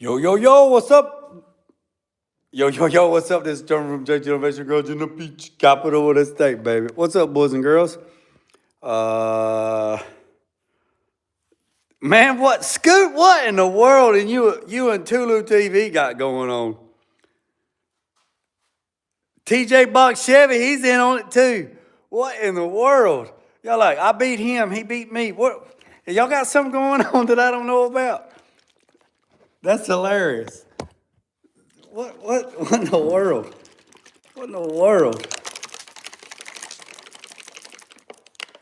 Yo, yo, yo, what's up? Yo, yo, yo, what's up? This is John from JT Innovation Girls in the Beach, capital of the state, baby. What's up, boys and girls? Man, what, Scoot, what in the world and you and Tulu TV got going on? TJ Box Chevy, he's in on it too. What in the world? Y'all like, I beat him, he beat me. What? Y'all got something going on that I don't know about? That's hilarious. What in the world? What in the world?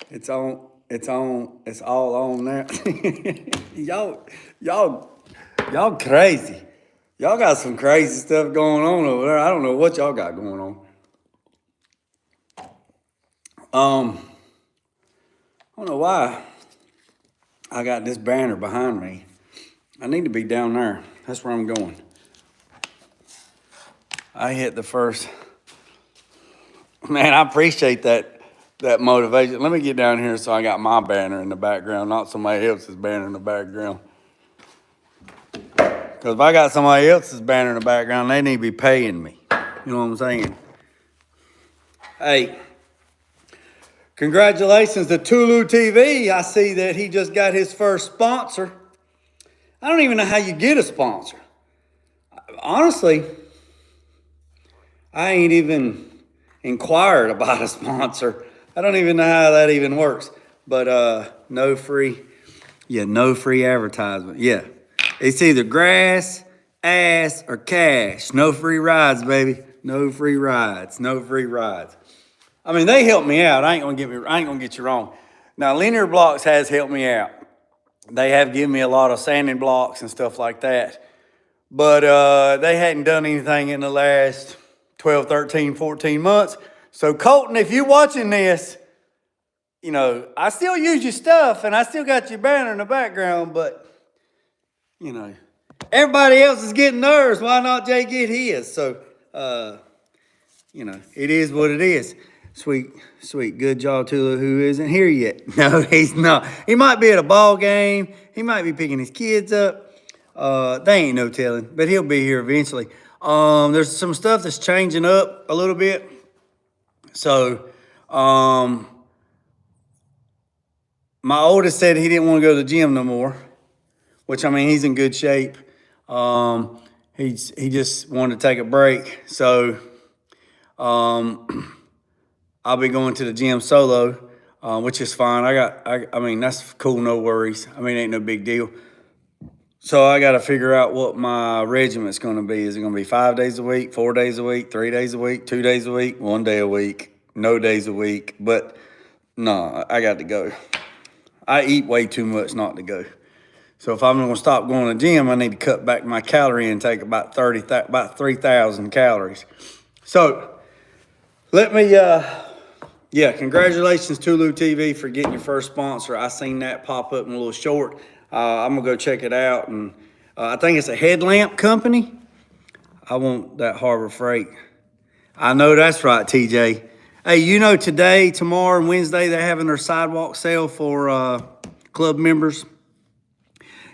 It's on, it's all on there. y'all crazy. Y'all got some crazy stuff going on over there. I don't know what y'all got going on. I don't know why I got this banner behind me. I need to be down there. That's where I'm going. I hit the first. Man, I appreciate that motivation. Let me get down here so I got my banner in the background, not somebody else's banner in the background. Because if I got somebody else's banner in the background, they need to be paying me. You know what I'm saying? Hey, congratulations to Tulu TV. I see that he just got his first sponsor. I don't even know how you get a sponsor. Honestly, I ain't even inquired about a sponsor. I don't even know how that even works. But no free advertisement. Yeah. It's either grass, ass, or cash. No free rides, baby. No free rides. No free rides. I mean, they helped me out. I ain't gonna get you wrong. Now, Linear Blocks has helped me out. They have given me a lot of sanding blocks and stuff like that. But they hadn't done anything in the last 12, 13, 14 months. So, Colton, if you're watching this, you know, I still use your stuff and I still got your banner in the background, but, you know, everybody else is getting theirs. Why not Jay get his? So, you know, it is what it is. Sweet, good job, Tula, who isn't here yet. No, he's not. He might be at a ball game. He might be picking his kids up. They ain't no telling, but he'll be here eventually. There's some stuff that's changing up a little bit. So, my oldest said he didn't want to go to the gym no more, which, I mean, he's in good shape. He just wanted to take a break. So, I'll be going to the gym solo, which is fine. I mean, that's cool, no worries. I mean, it ain't no big deal. So I got to figure out what my regiment's going to be. Is it going to be 5 days a week, 4 days a week, 3 days a week, 2 days a week, 1 day a week, no days a week? But no, I got to go. I eat way too much not to go. So if I'm going to stop going to the gym, I need to cut back my calorie intake about 3,000 calories. So let me, yeah, congratulations Tulu TV for getting your first sponsor. I seen that pop up in a little short. I'm gonna go check it out, and I think it's a headlamp company. I want that Harbor Freight. I know that's right, TJ. Hey, you know today, tomorrow, and Wednesday they're having their sidewalk sale for club members.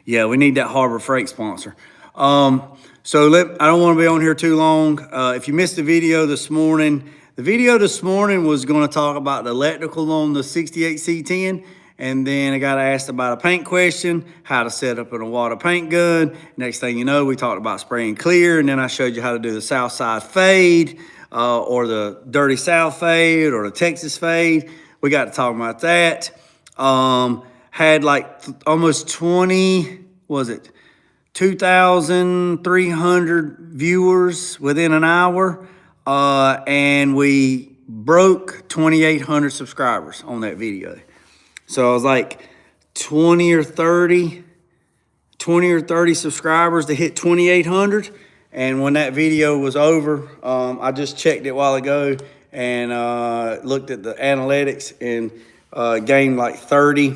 Yeah, we need that Harbor Freight sponsor. I don't want to be on here too long. If you missed the video this morning, was going to talk about the electrical on the 68 C10. And then I got asked about a paint question, how to set up a water paint gun. Next thing you know, we talked about spraying clear. And then I showed you how to do the South Side fade, or the Dirty South fade, or the Texas fade. We got to talk about that. Had like almost 2,300 viewers within an hour. And we broke 2,800 subscribers on that video. So I was like 20 or 30 subscribers to hit 2,800. And when that video was over, I just checked it a while ago and looked at the analytics and gained like 30.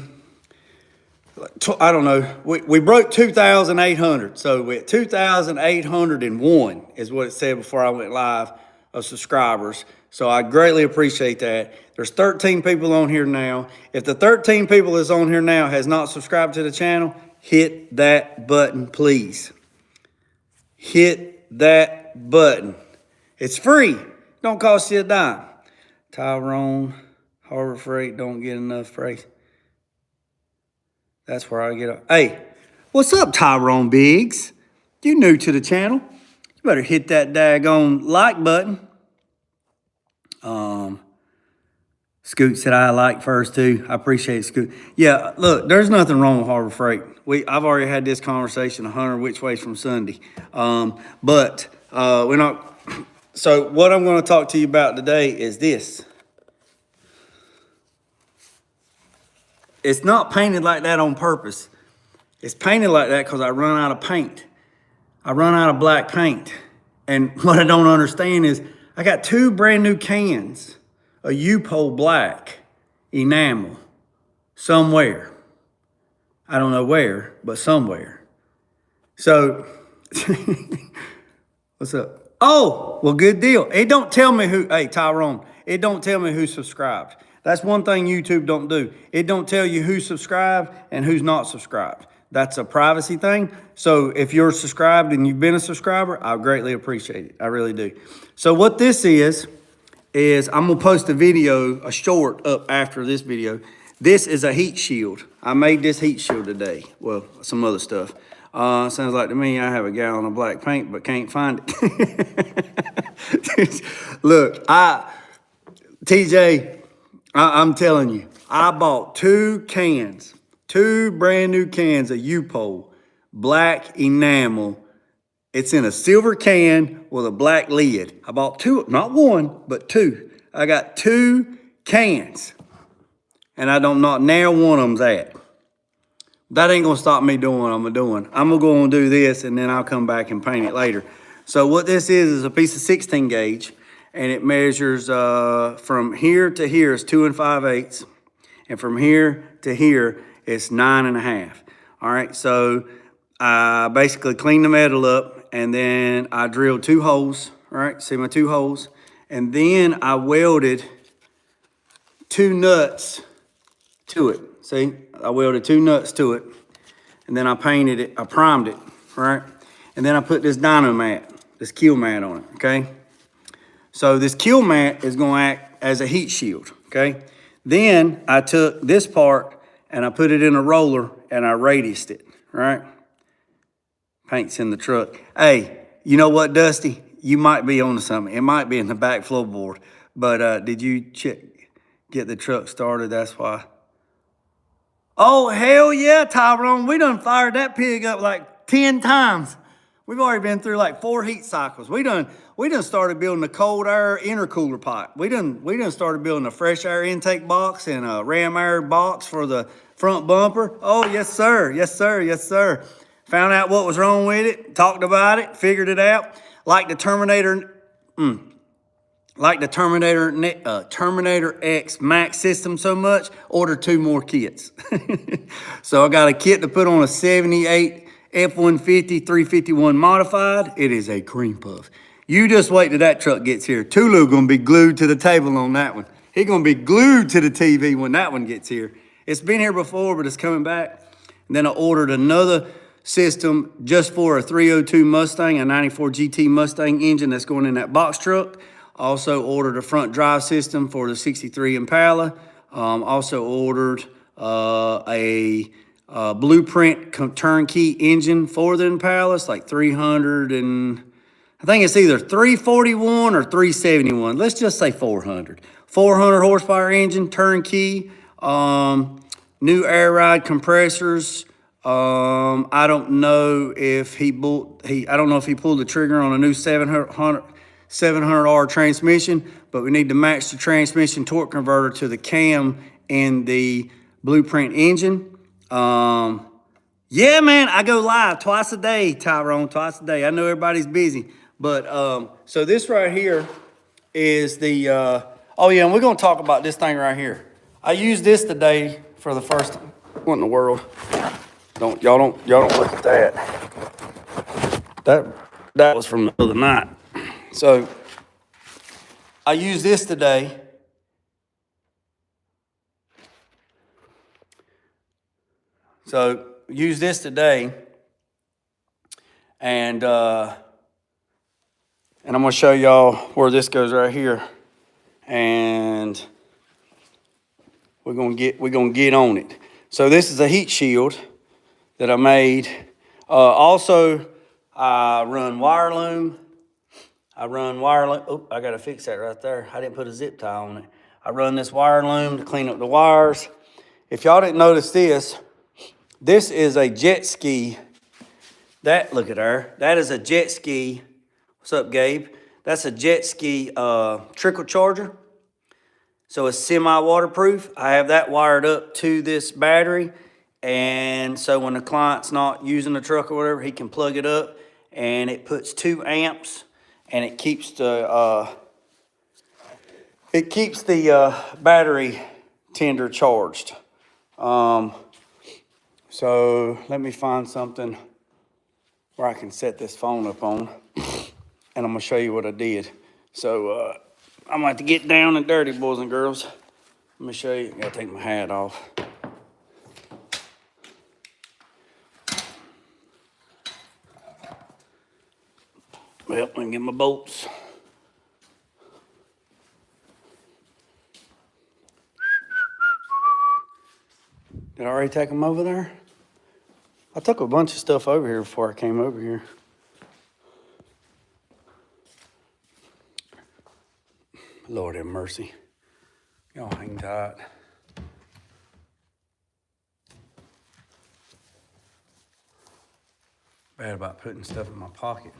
I don't know. We broke 2,800. So we're at 2,801 is what it said before I went live of subscribers. So I greatly appreciate that. There's 13 people on here now. If the 13 people that's on here now has not subscribed to the channel, hit that button, please. hit that button. It's free. Don't cost you a dime. Tyrone, Harbor Freight, don't get enough freight. That's where I get up. Hey, what's up, Tyrone Biggs? You new to the channel. You better hit that daggone like button. Scoot said I like first too. I appreciate Scoot. Yeah, look, there's nothing wrong with Harbor Freight. I've already had this conversation 100 which ways from Sunday. But we're not. So what I'm going to talk to you about today is this. It's not painted like that on purpose. It's painted like that because I run out of paint. I run out of black paint. And what I don't understand is I got 2 brand new cans of U-Pole black enamel somewhere. I don't know where, but somewhere. So, what's up? Oh, well, good deal. It don't tell me who, hey, Tyrone, it don't tell me who subscribed. That's one thing YouTube don't do. It don't tell you who's subscribed and who's not subscribed. That's a privacy thing. So if you're subscribed and you've been a subscriber, I greatly appreciate it. I really do. So what this is I'm gonna post a video, a short up after this video. This is a heat shield. I made this heat shield today. Well, some other stuff. Sounds like to me I have a gallon of black paint, but can't find it. Look, TJ, I'm telling you, I bought 2 cans, 2 brand new cans of U-Pole, black enamel. It's in a silver can with a black lid. I bought 2, not 1, but 2. I got 2 cans, and I don't know now one of them's at. That ain't gonna stop me doing what I'm doing. I'm gonna go and do this, and then I'll come back and paint it later. So what this is a piece of 16 gauge, and it measures from here to here is 2 5/8, and from here to here it's 9 1/2. All right, so I basically cleaned the metal up, and then I drilled 2 holes. All right, see my 2 holes, and then I welded 2 nuts to it. See, I welded 2 nuts to it, and then I painted it, I primed it, right? And then I put this dyno mat, this kill mat on it, okay? So this kill mat is gonna act as a heat shield, okay? Then I took this part and I put it in a roller and I radiused it, right? Paint's in the truck. Hey, you know what, Dusty? You might be onto something. It might be in the back floorboard, but did you get the truck started? That's why. Oh, hell yeah, Tyrone. We done fired that pig up like 10 times. We've already been through like 4 heat cycles. We done started building a cold air intercooler pipe. We done started building a fresh air intake box and a ram air box for the front bumper. Oh, yes, sir. Yes, sir. Yes, sir. Found out what was wrong with it, talked about it, figured it out. Like the Terminator X Max system so much, ordered 2 more kits. So I got a kit to put on a 78 F-150 351 modified. It is a cream puff. You just wait till that truck gets here. Tulu gonna be glued to the table on that one. He gonna be glued to the TV when that one gets here. It's been here before, but it's coming back. And then I ordered another system just for a 302 Mustang, a 94 GT Mustang engine that's going in that box truck. Also ordered a front drive system for the 63 Impala. Also ordered a blueprint turnkey engine for the Impala. It's like 300 and I think it's either 341 or 371. Let's just say 400. 400 horsepower engine, turnkey, new air ride compressors. I don't know if he pulled the trigger on a new 700R transmission, but we need to match the transmission torque converter to the cam in the blueprint engine. Yeah, man, I go live twice a day, Tyrone, twice a day. I know everybody's busy, but so this right here is the, oh yeah, and we're gonna talk about this thing right here. I used this today for the first time. What in the world? Y'all don't look at that. That was from the other night. So I used this today. And And I'm gonna show y'all where this goes right here. And we're gonna get on it. So this is a heat shield that I made. Also, I run wire loom. Oh, I gotta fix that right there. I didn't put a zip tie on it. I run this wire loom to clean up the wires. If y'all didn't notice this, this is a jet ski. Look at her. That is a jet ski. What's up, Gabe? That's a jet ski trickle charger. So it's semi-waterproof. I have that wired up to this battery. And so when the client's not using the truck or whatever, he can plug it up and it puts 2 amps and it keeps the battery tender charged. So let me find something where I can set this phone up on, and I'm gonna show you what I did. So I'm gonna have to get down and dirty, boys and girls. Let me show you. I gotta take my hat off. Well, I can get my bolts. Did I already take them over there? I took a bunch of stuff over here before I came over here. Lord have mercy. Y'all hang tight. Bad about putting stuff in my pocket.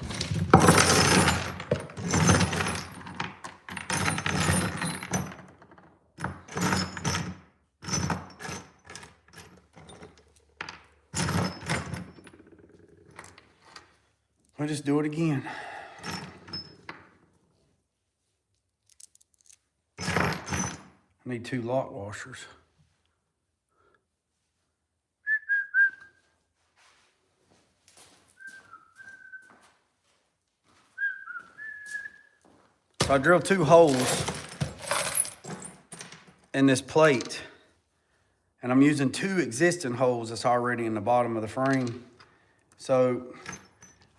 I'll just do it again. I need 2 lock washers. So I drilled 2 holes in this plate, and I'm using 2 existing holes that's already in the bottom of the frame. So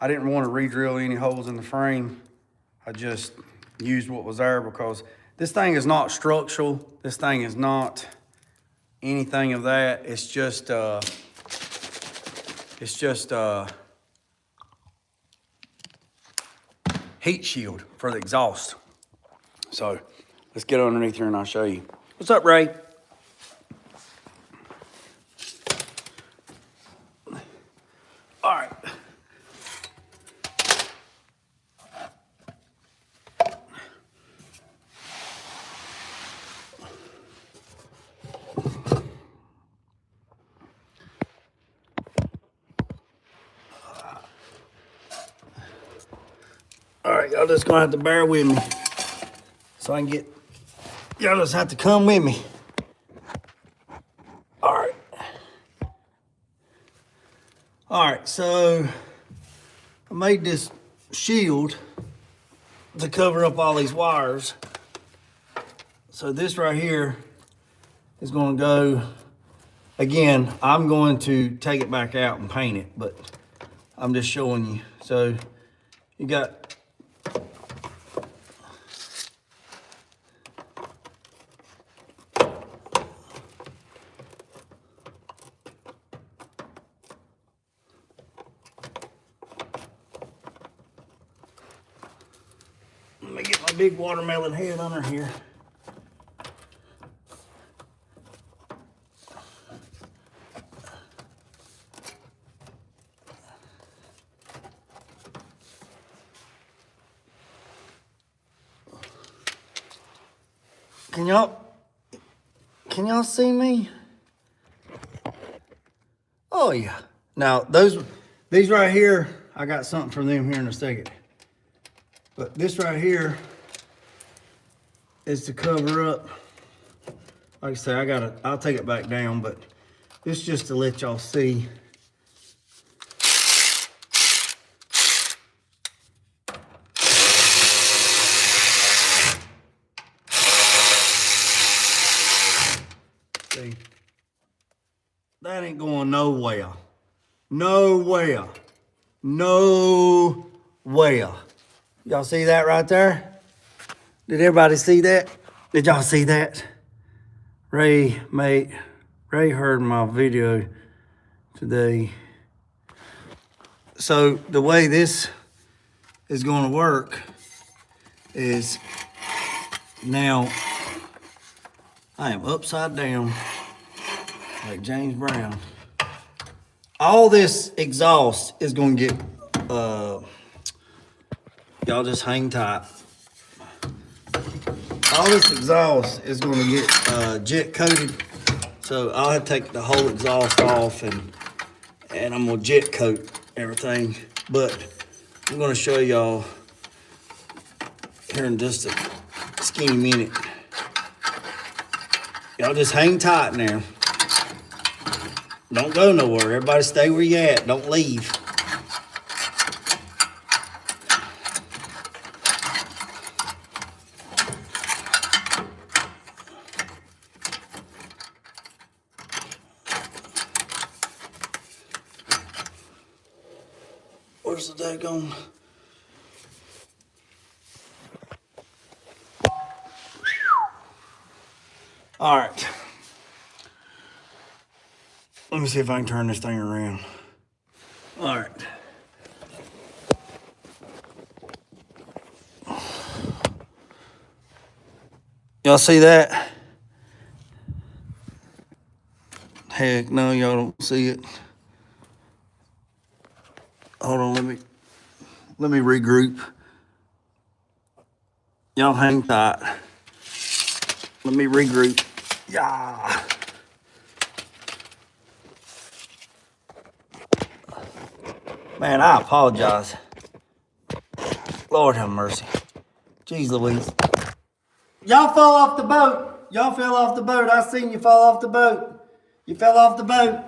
I didn't want to re-drill any holes in the frame. I just used what was there because this thing is not structural. This thing is not anything of that. It's just heat shield for the exhaust. So let's get underneath here and I'll show you. What's up, Ray? All right. All right, y'all just gonna have to bear with me so I can get, y'all just have to come with me. All right. All right, so I made this shield to cover up all these wires. So this right here is gonna go, again, I'm going to take it back out and paint it, but I'm just showing you. So you got, let me get my big watermelon head under here. Can y'all see me? Oh yeah. Now these right here, I got something for them here in a second. But this right here is to cover up. Like I say, I'll take it back down, but this is just to let y'all see. See, that ain't going nowhere. Nowhere. Nowhere. Y'all see that right there? Did everybody see that? Did y'all see that? Ray heard my video today. So the way this is going to work is now I am upside down like James Brown. All this exhaust is going to get, y'all just hang tight. All this exhaust is going to get jet coated. So I'll have to take the whole exhaust off and I'm going to jet coat everything. But I'm going to show y'all here in just a skinny minute. Y'all just hang tight now. Don't go nowhere. Everybody stay where you at. Don't leave. Where's the daggone? All right. Let me see if I can turn this thing around. All right. Y'all see that? Heck no, y'all don't see it. Hold on, let me regroup. Y'all hang tight. Let me regroup. Yeah. Man, I apologize. Lord have mercy. Jeez Louise. Y'all fell off the boat. Y'all fell off the boat. I seen you fall off the boat. You fell off the boat.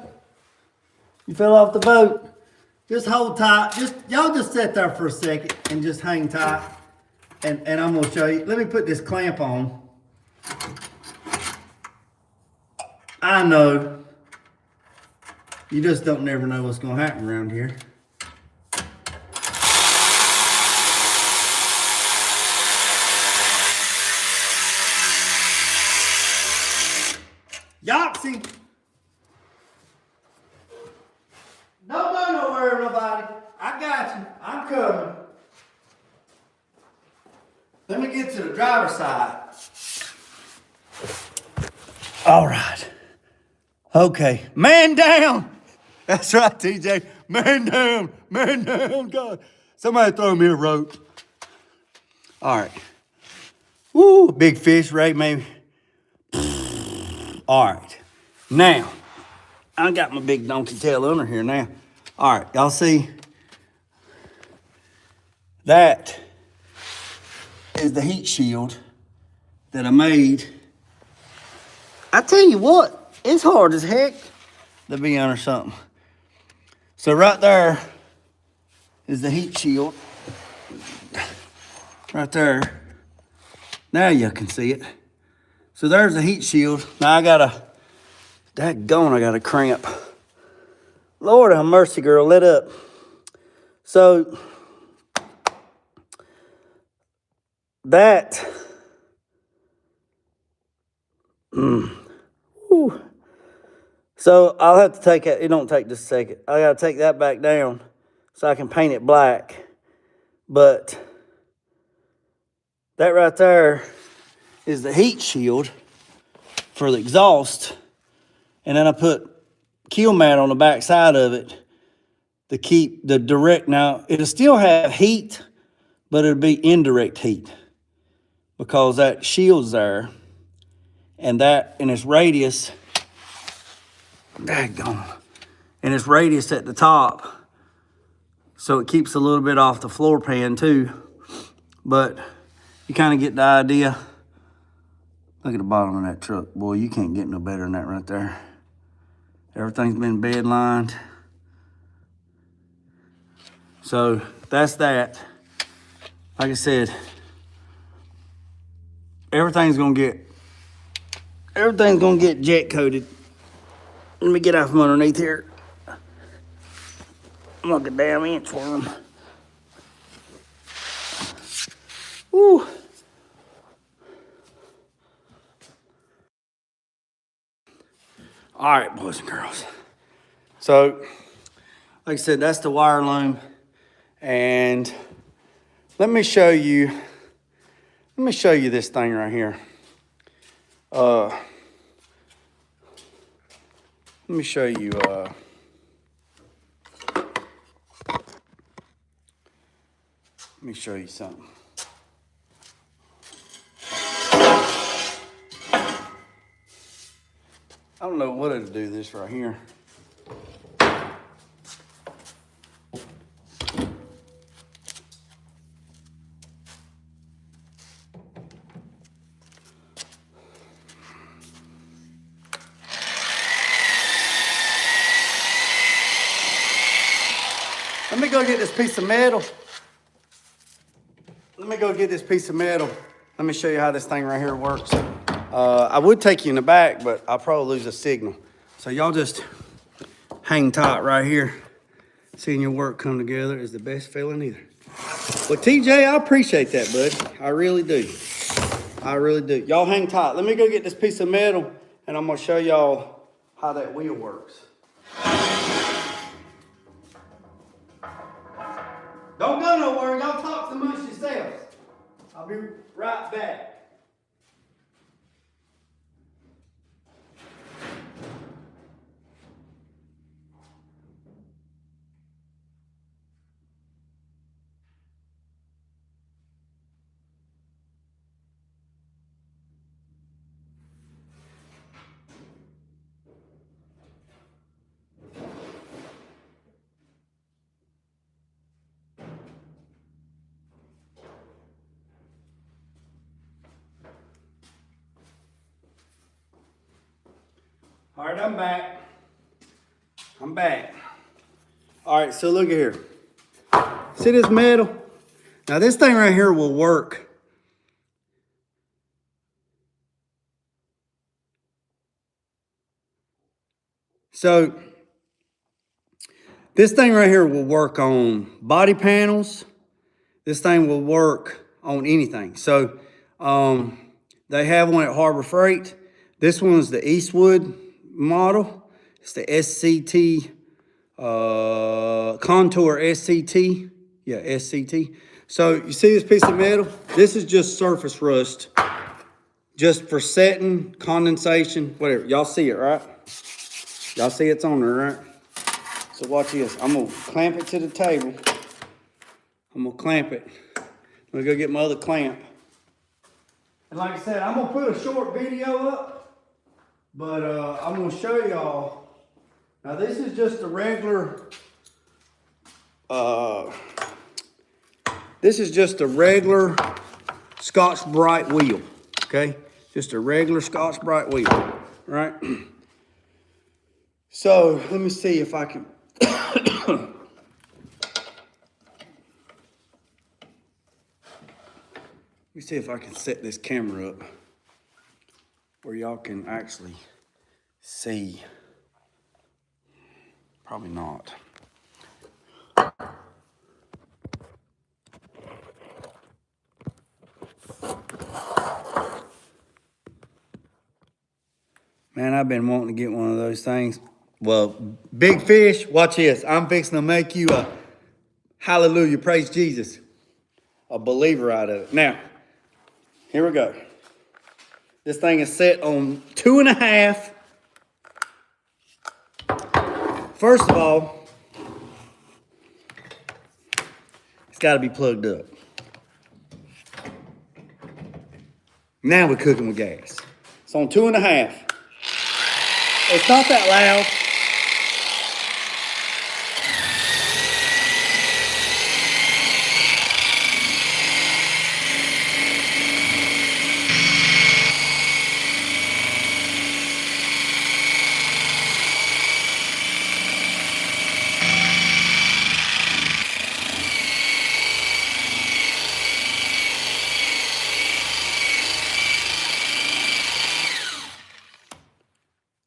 You fell off the boat. Just hold tight. Y'all just sit there for a second and just hang tight. And I'm gonna show you. Let me put this clamp on. I know. You just don't never know what's gonna happen around here. Yoxie! Don't go nowhere, nobody. I got you. I'm coming. Let me get to the driver's side. All right. Okay. Man down! That's right, TJ. Man down! Man down! God. Somebody throw me a rope. All right. Woo! Big fish, right? Maybe. All right. Now, I got my big donkey tail under here now. All right. Y'all see? That is the heat shield that I made. I tell you what, it's hard as heck to be under something. So right there is the heat shield. Right there. Now you can see it. So there's the heat shield. Now I got a cramp. Lord have mercy, girl, let up. So that, so I'll have to take it don't take just a second. I gotta take that back down so I can paint it black. But that right there is the heat shield for the exhaust. And then I put kill mat on the back side of it to keep the direct. Now, it'll still have heat, but it'll be indirect heat because that shield's there. And that, and its radius, daggone, and its radius at the top. So it keeps a little bit off the floor pan too. But you kind of get the idea. Look at the bottom of that truck. Boy, you can't get no better than that right there. Everything's been bed lined. So that's that. Like I said, everything's gonna get jet coated. Let me get out from underneath here. I'm like a damn inchworm. Whew. All right, boys and girls. So, like I said, that's the wire loom. And let me show you this thing right here. Let me show you, something. I don't know what it'll do this right here. Let me go get this piece of metal. Let me show you how this thing right here works. I would take you in the back, but I'll probably lose a signal. So y'all just hang tight right here. Seeing your work come together is the best feeling either. Well, TJ, I appreciate that, bud. I really do. Y'all hang tight. Let me go get this piece of metal, and I'm gonna show y'all how that wheel works. Don't go nowhere. Y'all talk amongst yourselves. I'll be right back. All right, I'm back. All right, so look at here. See this metal? Now this thing right here will work. So this thing right here will work on body panels. This thing will work on anything. So they have one at Harbor Freight. This one's the Eastwood model. It's the SCT, Contour SCT. Yeah, SCT. So you see this piece of metal? This is just surface rust, just for setting, condensation, whatever. Y'all see it, right? Y'all see it's on there, right? So watch this. I'm gonna clamp it to the table. I'm gonna clamp it. I'm gonna go get my other clamp. And like I said, I'm gonna put a short video up, but I'm gonna show y'all. Now this is just a regular, Scotch-Brite wheel, okay? Just a regular Scotch-Brite wheel, right? So let me see if I can, let me see if I can set this camera up where y'all can actually see. Probably not. Man, I've been wanting to get one of those things. Well, big fish, watch this. I'm fixing to make you a hallelujah, praise Jesus, a believer out of it. Now, here we go. This thing is set on 2.5. First of all, it's got to be plugged up. Now we're cooking with gas. It's on 2.5. It's not that loud.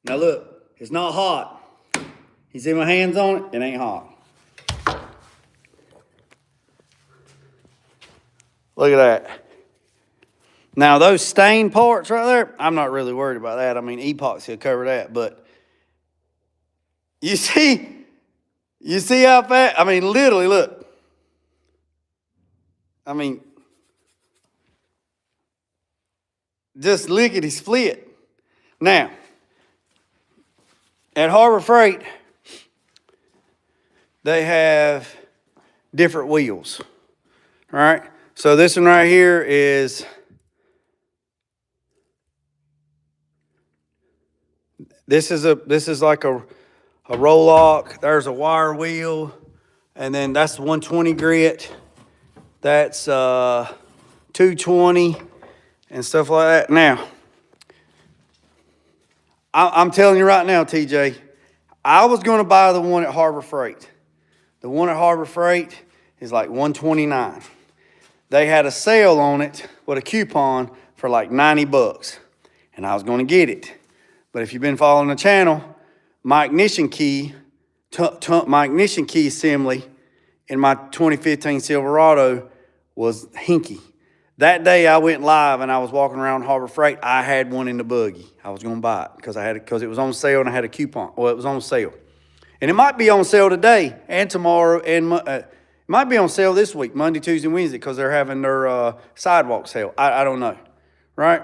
Now look, it's not hot. You see my hands on it? It ain't hot. Look at that. Now, those stained parts right there, I'm not really worried about that. I mean, epoxy will cover that. But you see how fast? I mean, literally, look. I mean, just lickety split. Now, at Harbor Freight, they have different wheels. All right. So this one right here is, this is like a roll lock. There's a wire wheel, and then that's 120 grit. That's 220 and stuff like that. Now, I'm telling you right now, TJ, I was going to buy the one at Harbor Freight. The one at Harbor Freight is like 129. They had a sale on it with a coupon for like 90 bucks, and I was going to get it. But if you've been following the channel, my ignition key assembly in my 2015 Silverado was hinky. That day I went live and I was walking around Harbor Freight. I had one in the buggy. I was going to buy it because it was on sale and I had a coupon. Well, it was on sale, and it might be on sale today and tomorrow, and it might be on sale this week, Monday, Tuesday, Wednesday, because they're having their sidewalk sale. I don't know, right?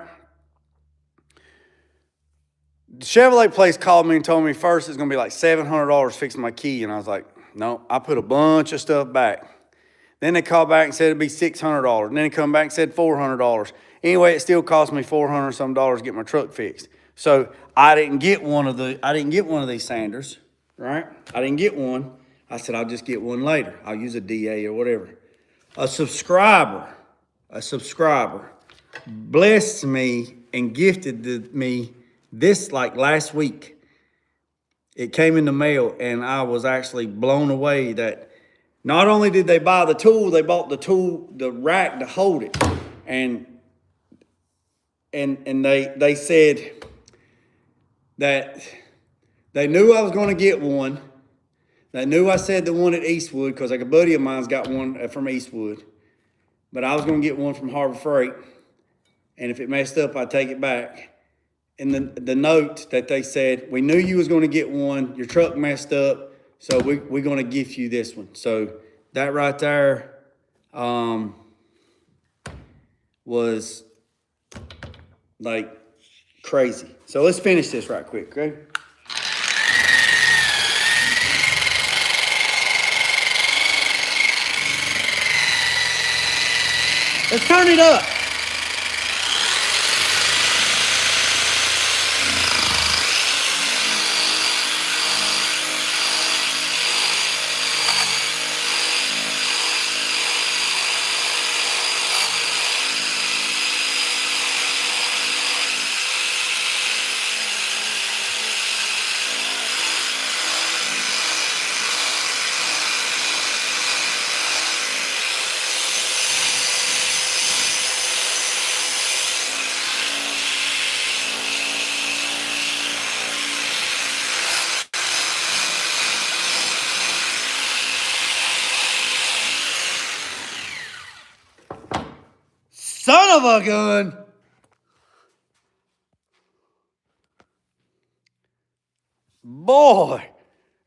The Chevrolet place called me and told me first it's going to be like $700 fixing my key, and I was like, no, I put a bunch of stuff back. Then they called back and said it'd be $600. And then they come back and said $400. Anyway, it still cost me $400 some to get my truck fixed. So I didn't get one of these sanders, right? I didn't get one. I said I'll just get one later. I'll use a DA or whatever. A subscriber blessed me and gifted me this like last week. It came in the mail, and I was actually blown away that not only did they buy the tool, they bought the rack to hold it. And they said that they knew I was going to get one. They knew I said the one at Eastwood because like a buddy of mine's got one from Eastwood. But I was going to get one from Harbor Freight. And if it messed up, I'd take it back. And the note that they said, we knew you was going to get one. Your truck messed up. So we're going to gift you this one. So that right there was like crazy. So let's finish this right quick, okay? Let's turn it up. Son of a gun. Boy,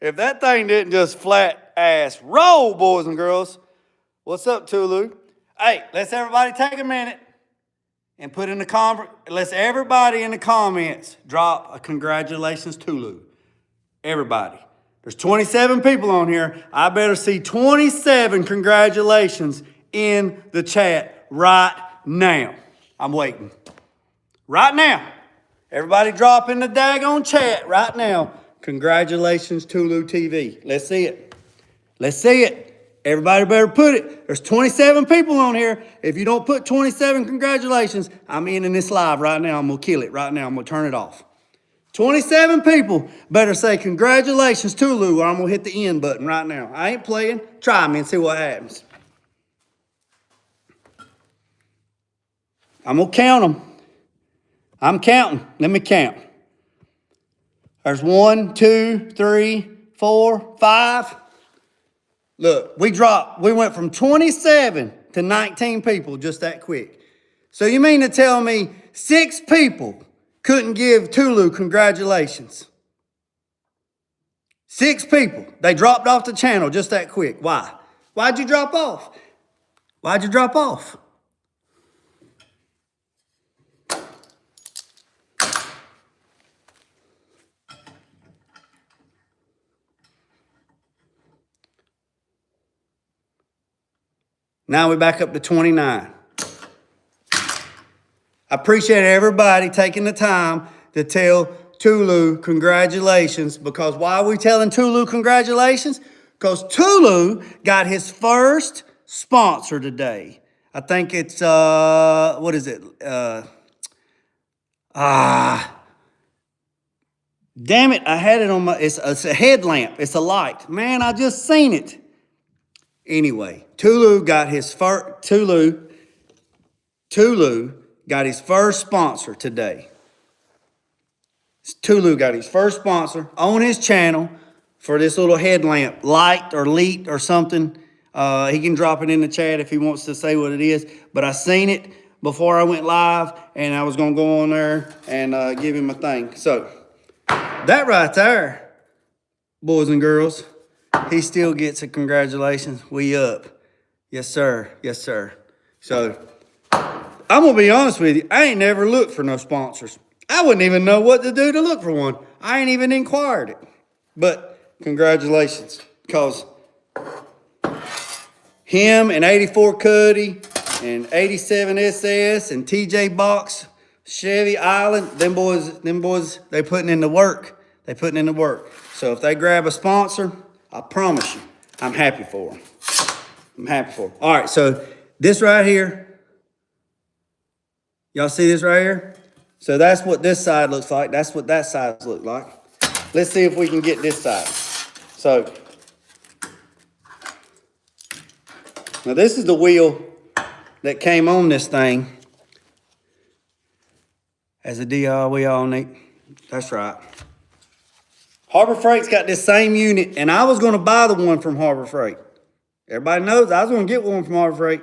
if that thing didn't just flat ass roll, boys and girls. What's up, Tulu? Hey, let's everybody take a minute and put in the let's everybody in the comments drop a congratulations, Tulu. Everybody. There's 27 people on here. I better see 27 congratulations in the chat right now. I'm waiting. Right now. Everybody drop in the daggone chat right now. Congratulations, Tulu TV. Let's see it. Let's see it. Everybody better put it. There's 27 people on here. If you don't put 27 congratulations, I'm ending this live right now. I'm going to kill it right now. I'm going to turn it off. 27 people better say congratulations, Tulu, or I'm going to hit the end button right now. I ain't playing. Try me and see what happens. I'm going to count them. I'm counting. Let me count. There's 1, 2, 3, 4, 5. Look, we went from 27 to 19 people just that quick. So you mean to tell me 6 people couldn't give Tulu congratulations? 6 people. They dropped off the channel just that quick. Why? Why'd you drop off? Why'd you drop off? Now we're back up to 29. I appreciate everybody taking the time to tell Tulu congratulations, because why are we telling Tulu congratulations? Because Tulu got his first sponsor today. I think it's, what is it? Damn it, I had it on my, it's a headlamp. It's a light. Man, I just seen it. Anyway, Tulu got his first, Tulu got his first sponsor today. Tulu got his first sponsor on his channel for this little headlamp, light or leak or something. He can drop it in the chat if he wants to say what it is. But I seen it before I went live, and I was going to go on there and give him a thing. So that right there, boys and girls, he still gets a congratulations. We up. Yes, sir. Yes, sir. So I'm going to be honest with you. I ain't never looked for no sponsors. I wouldn't even know what to do to look for one. I ain't even inquired it. But congratulations, because him and 84 Cuddy and 87 SS and TJ Box, Chevy Island, them boys, they putting in the work. They putting in the work. So if they grab a sponsor, I promise you, I'm happy for them. I'm happy for them. All right, so this right here, y'all see this right here? So that's what this side looks like. That's what that side looks like. Let's see if we can get this side. So now this is the wheel that came on this thing as a DI we all need. That's right. Harbor Freight's got this same unit, and I was going to buy the one from Harbor Freight. Everybody knows I was going to get one from Harbor Freight,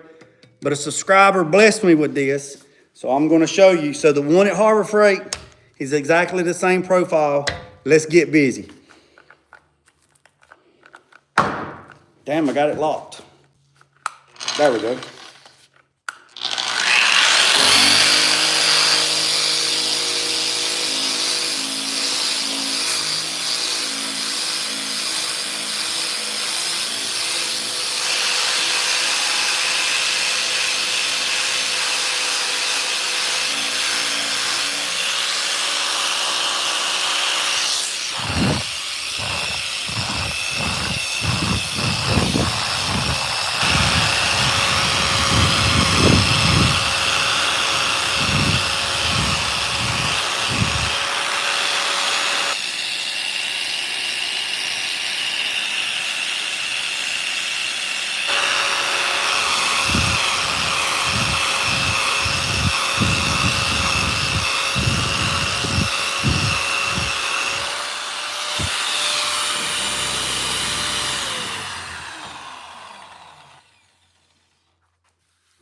but a subscriber blessed me with this, so I'm going to show you. So the one at Harbor Freight is exactly the same profile. Let's get busy. Damn, I got it locked. There we go.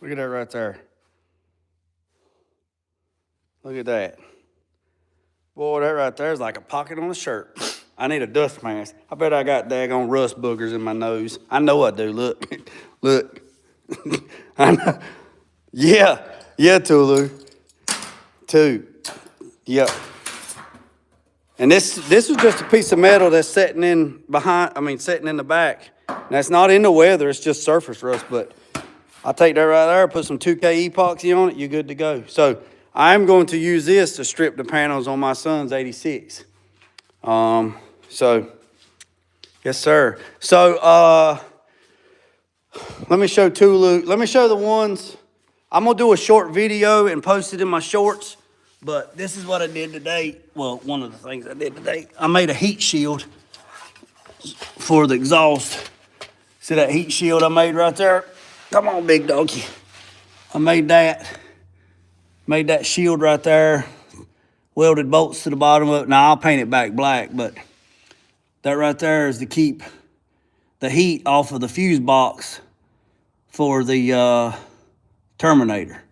Look at that right there. Look at that. Boy, that right there is like a pocket on a shirt. I need a dust mask. I bet I got daggone rust boogers in my nose. I know I do. Look. Look. I know. Yeah. Yeah, Tulu. 2. Yep. And this was just a piece of metal that's sitting in sitting in the back. Now, it's not in the weather. It's just surface rust, but I'll take that right there, put some 2K epoxy on it, you're good to go. So I'm going to use this to strip the panels on my son's 86. So, yes, sir. So, let me show Tulu. Let me show the ones. I'm going to do a short video and post it in my shorts, but this is what I did today. Well, one of the things I did today. I made a heat shield for the exhaust. See that heat shield I made right there? Come on, big doggy. I made that shield right there. Welded bolts to the bottom of it. Now, I'll paint it back black, but that right there is to keep the heat off of the fuse box for the Terminator.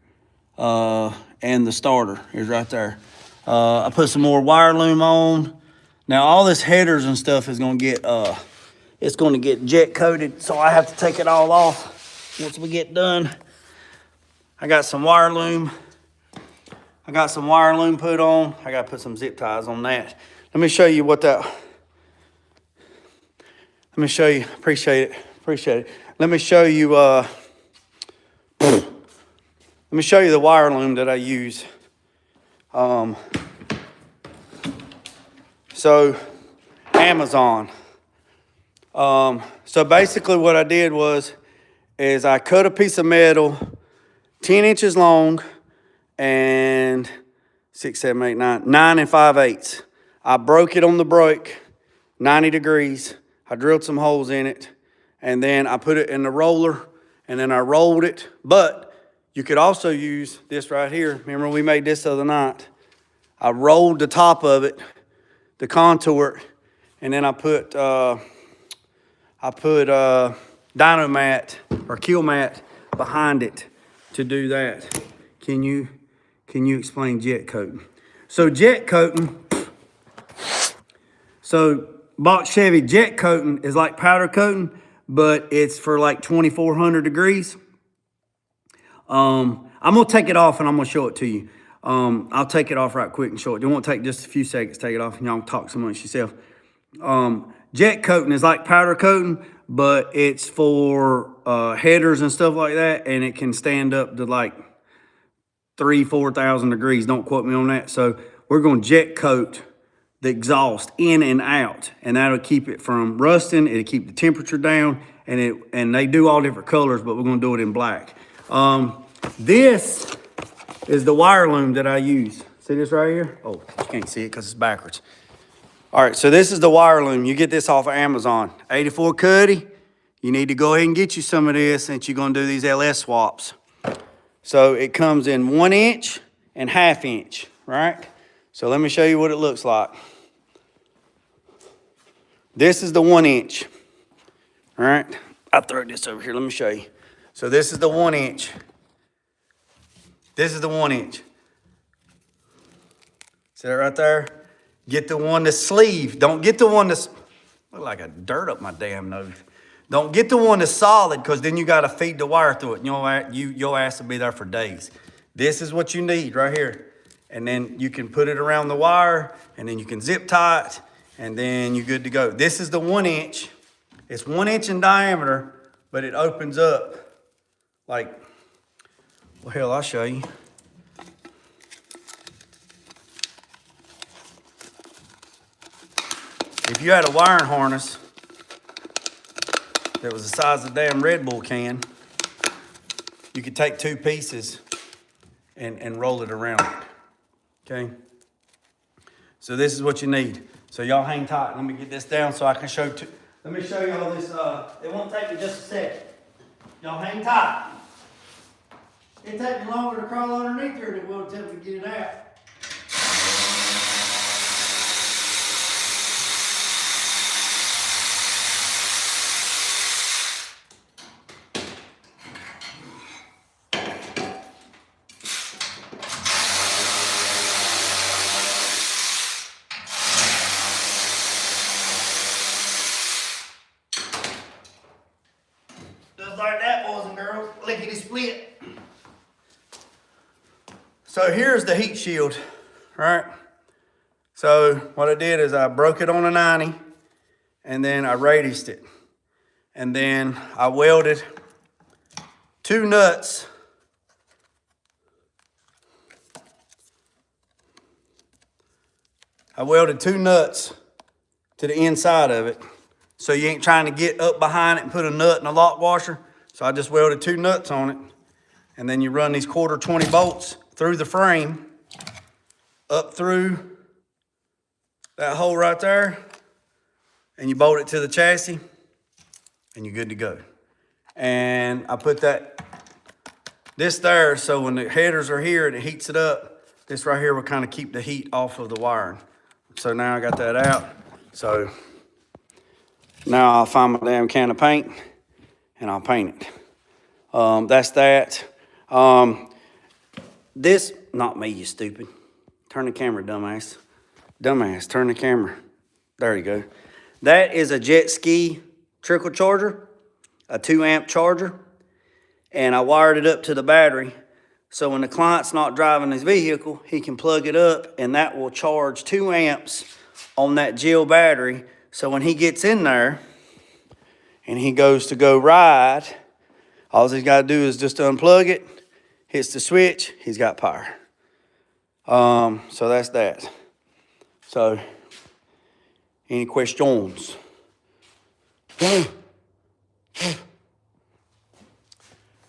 and the starter is right there. I put some more wire loom on. Now all this headers and stuff is gonna get it's gonna get jet coated, so I have to take it all off once we get done. I got some wire loom. I got some wire loom put on. I gotta put some zip ties on that. Let me show you what that. Let me show you. Appreciate it. Let me show you. Let me show you the wire loom that I use. So Amazon. So basically what I did is I cut a piece of metal 10 inches long and 6, 7, 8, 9 5/8. I broke it on the break, 90 degrees. I drilled some holes in it, and then I put it in the roller, and then I rolled it. But you could also use this right here. Remember we made this the other night? I rolled the top of it, the contour, and then I put dyno mat or kill mat behind it to do that. Can you explain jet coating? So jet coating, so box Chevy jet coating is like powder coating, but it's for like 2,400 degrees. I'm gonna take it off and I'm gonna show it to you. I'll take it off right quick and show it. It won't take just a few seconds to take it off, and y'all talk so much yourself. Jet coating is like powder coating, but it's for headers and stuff like that, and it can stand up to like 3,000-4,000 degrees. Don't quote me on that. So we're going to jet coat the exhaust in and out, and that'll keep it from rusting. It'll keep the temperature down, and they do all different colors, but we're going to do it in black. This is the wire loom that I use. See this right here? Oh, you can't see it because it's backwards. All right, so this is the wire loom. You get this off of Amazon. 84 Cuddy. You need to go ahead and get you some of this since you're going to do these LS swaps. So it comes in 1 inch and 1/2 inch, right? So let me show you what it looks like. This is the 1 inch, all right? I'll throw this over here, let me show you. So this is the 1 inch. This is the 1 inch. See that right there? Get the one that's sleeve. Don't get the one that's, look like a dirt up my damn nose. Don't get the one that's solid, because then you got to feed the wire through it. Your ass will be there for days. This is what you need right here. And then you can put it around the wire, and then you can zip tie it, and then you're good to go. This is the 1 inch. It's 1 inch in diameter, but it opens up like, well, hell, I'll show you. If you had a wiring harness that was the size of a damn Red Bull can, you could take 2 pieces and roll it around it, okay? So this is what you need. So y'all hang tight. Let me get this down so I can show let me show you all this. It won't take me just a second. Y'all hang tight. It'll take me longer to crawl underneath here than it will to get it out. Just like that, boys and girls. Lickety split. So here's the heat shield, right? So what I did is I broke it on a 90, and then I radiused it. And then I welded 2 nuts. I welded 2 nuts to the inside of it. So you ain't trying to get up behind it and put a nut in a lock washer. So I just welded 2 nuts on it. And then you run these 1/4 bolts through the frame, up through that hole right there, and you bolt it to the chassis, and you're good to go. And I put this there, so when the headers are here and it heats it up, this right here will kind of keep the heat off of the wiring. So now I got that out. So now I'll find my damn can of paint and I'll paint it. That's that. this, not me, you stupid. Turn the camera, dumbass. Dumbass, turn the camera. There you go. That is a jet ski trickle charger, a 2-amp charger. And I wired it up to the battery. So when the client's not driving his vehicle, he can plug it up and that will charge 2 amps on that Jill battery. So when he gets in there and he goes to go ride, all he's got to do is just unplug it, hits the switch, he's got power. So that's that. So, any questions?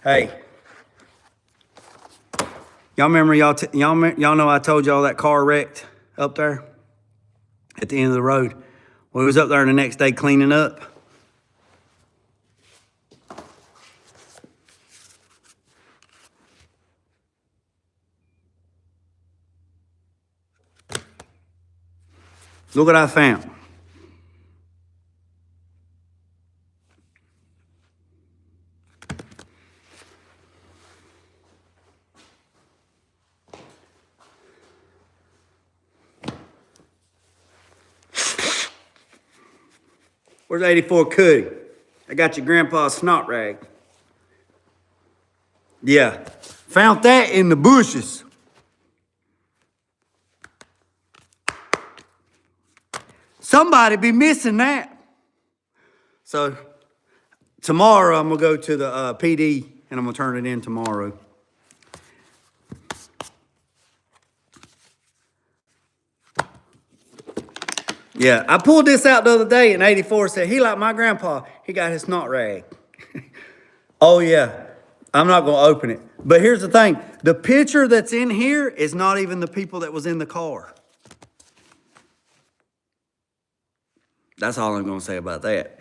Hey, y'all remember y'all know I told y'all that car wrecked up there at the end of the road? We was up there the next day cleaning up. Look what I found. Where's 84 Cuddy? I got your grandpa's snot rag. Yeah, found that in the bushes. Somebody be missing that. So tomorrow I'm gonna go to the PD and I'm gonna turn it in tomorrow. Yeah, I pulled this out the other day and 84 said, he like my grandpa, he got his snot rag. Oh yeah, I'm not gonna open it. But here's the thing, the picture that's in here is not even the people that was in the car. That's all I'm gonna say about that.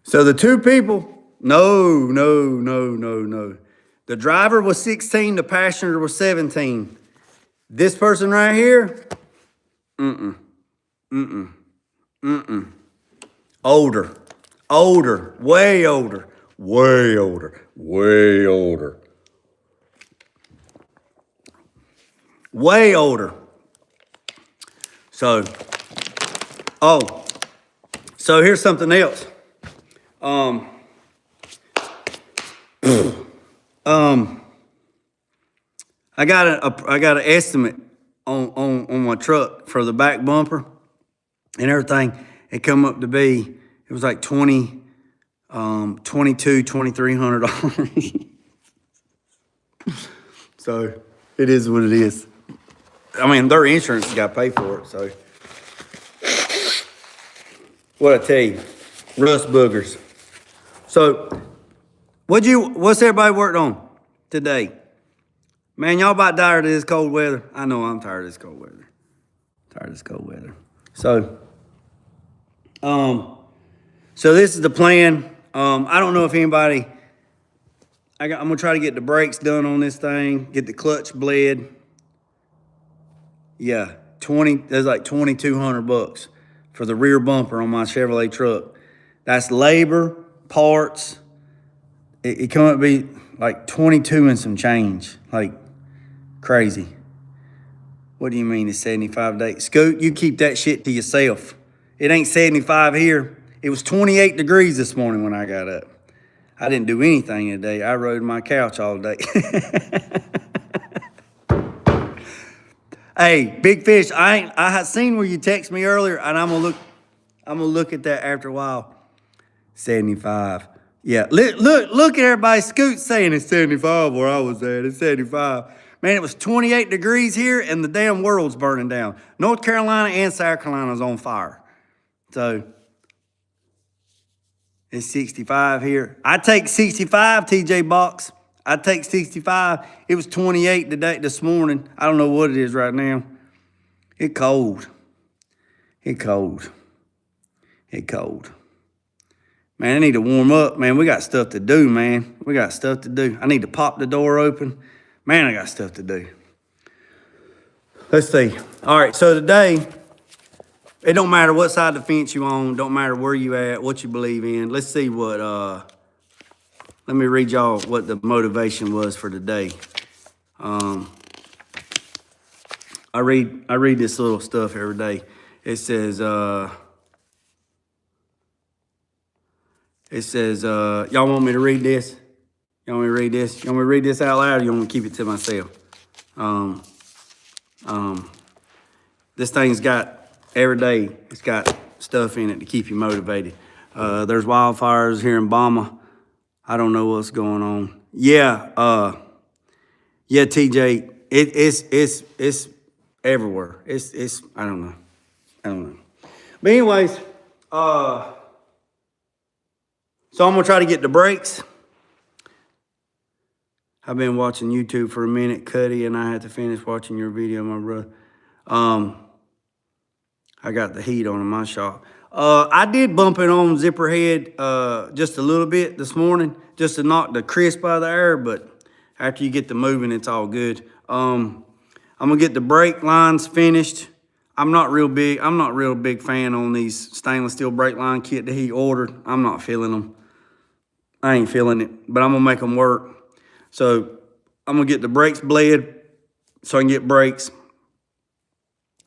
So the 2 people, no. The driver was 16, the passenger was 17. This person right here, older, way older. So, so here's something else. I got an estimate on my truck for the back bumper and everything. It come up to be, it was like $2,300. So it is what it is. I mean, their insurance got to pay for it. So what I tell you, rust boogers. So what's everybody worked on today? Man, y'all about tired of this cold weather. I know I'm tired of this cold weather. So, so this is the plan. I don't know if anybody, I'm gonna try to get the brakes done on this thing, get the clutch bled. Yeah, there's like $2,200 for the rear bumper on my Chevrolet truck. That's labor, parts. It come up to be like 22 and some change, like crazy. What do you mean it's 75 days? Scoot, you keep that shit to yourself. It ain't 75 here. It was 28 degrees this morning when I got up. I didn't do anything today. I rode my couch all day. Hey, Big Fish, I had seen where you text me earlier, and I'm gonna look at that after a while. 75. Yeah, look at everybody. Scoot saying it's 75 where I was at. It's 75. Man, it was 28 degrees here, and the damn world's burning down. North Carolina and South Carolina's on fire. So it's 65 here. I take 65, TJ Box. I take 65. It was 28 today, this morning. I don't know what it is right now. It cold. Man, I need to warm up, man. We got stuff to do, man. I need to pop the door open. Man, I got stuff to do. Let's see. All right, so today, it don't matter what side of the fence you on, don't matter where you at, what you believe in. Let's see what, let me read y'all what the motivation was for today. I read this little stuff every day. It says, y'all want me to read this? Y'all want me to read this? You want me to read this out loud, or you want me to keep it to myself? This thing's got, every day, it's got stuff in it to keep you motivated. There's wildfires here in Bama. I don't know what's going on. Yeah, TJ, it's everywhere. It's I don't know. But anyways, so I'm gonna try to get the brakes. I've been watching YouTube for a minute, Cuddy, and I had to finish watching your video, my brother. I got the heat on in my shop. I did bump it on zipper head just a little bit this morning, just to knock the crisp out of the air, but after you get the moving, it's all good. I'm gonna get the brake lines finished. I'm not real big fan on these stainless steel brake line kit that he ordered. I'm not feeling them. I ain't feeling it, but I'm gonna make them work. So I'm gonna get the brakes bled so I can get brakes.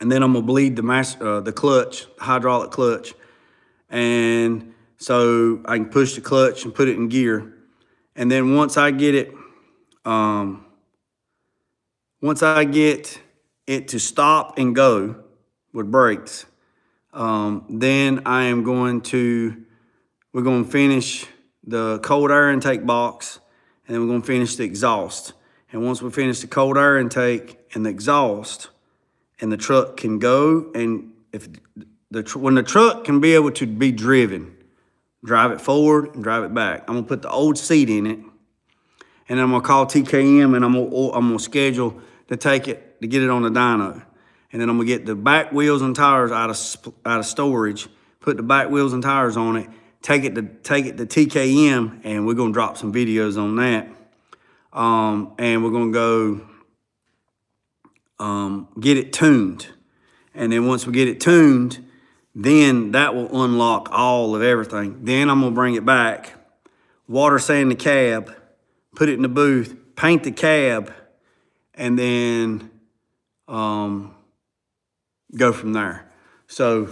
And then I'm gonna bleed the clutch, the hydraulic clutch. And so I can push the clutch and put it in gear. And then once I get it to stop and go with brakes, then we're going to finish the cold air intake box, and then we're going to finish the exhaust. And once we finish the cold air intake and the exhaust, and the truck can go, and when the truck can be able to be driven, drive it forward and drive it back. I'm gonna put the old seat in it, and then I'm gonna call TKM, and I'm gonna schedule to get it on the dyno. And then I'm gonna get the back wheels and tires out of storage, put the back wheels and tires on it, take it to TKM, and we're gonna drop some videos on that. And we're gonna go get it tuned. And then once we get it tuned, then that will unlock all of everything. Then I'm gonna bring it back, water sand the cab, put it in the booth, paint the cab, and then go from there. So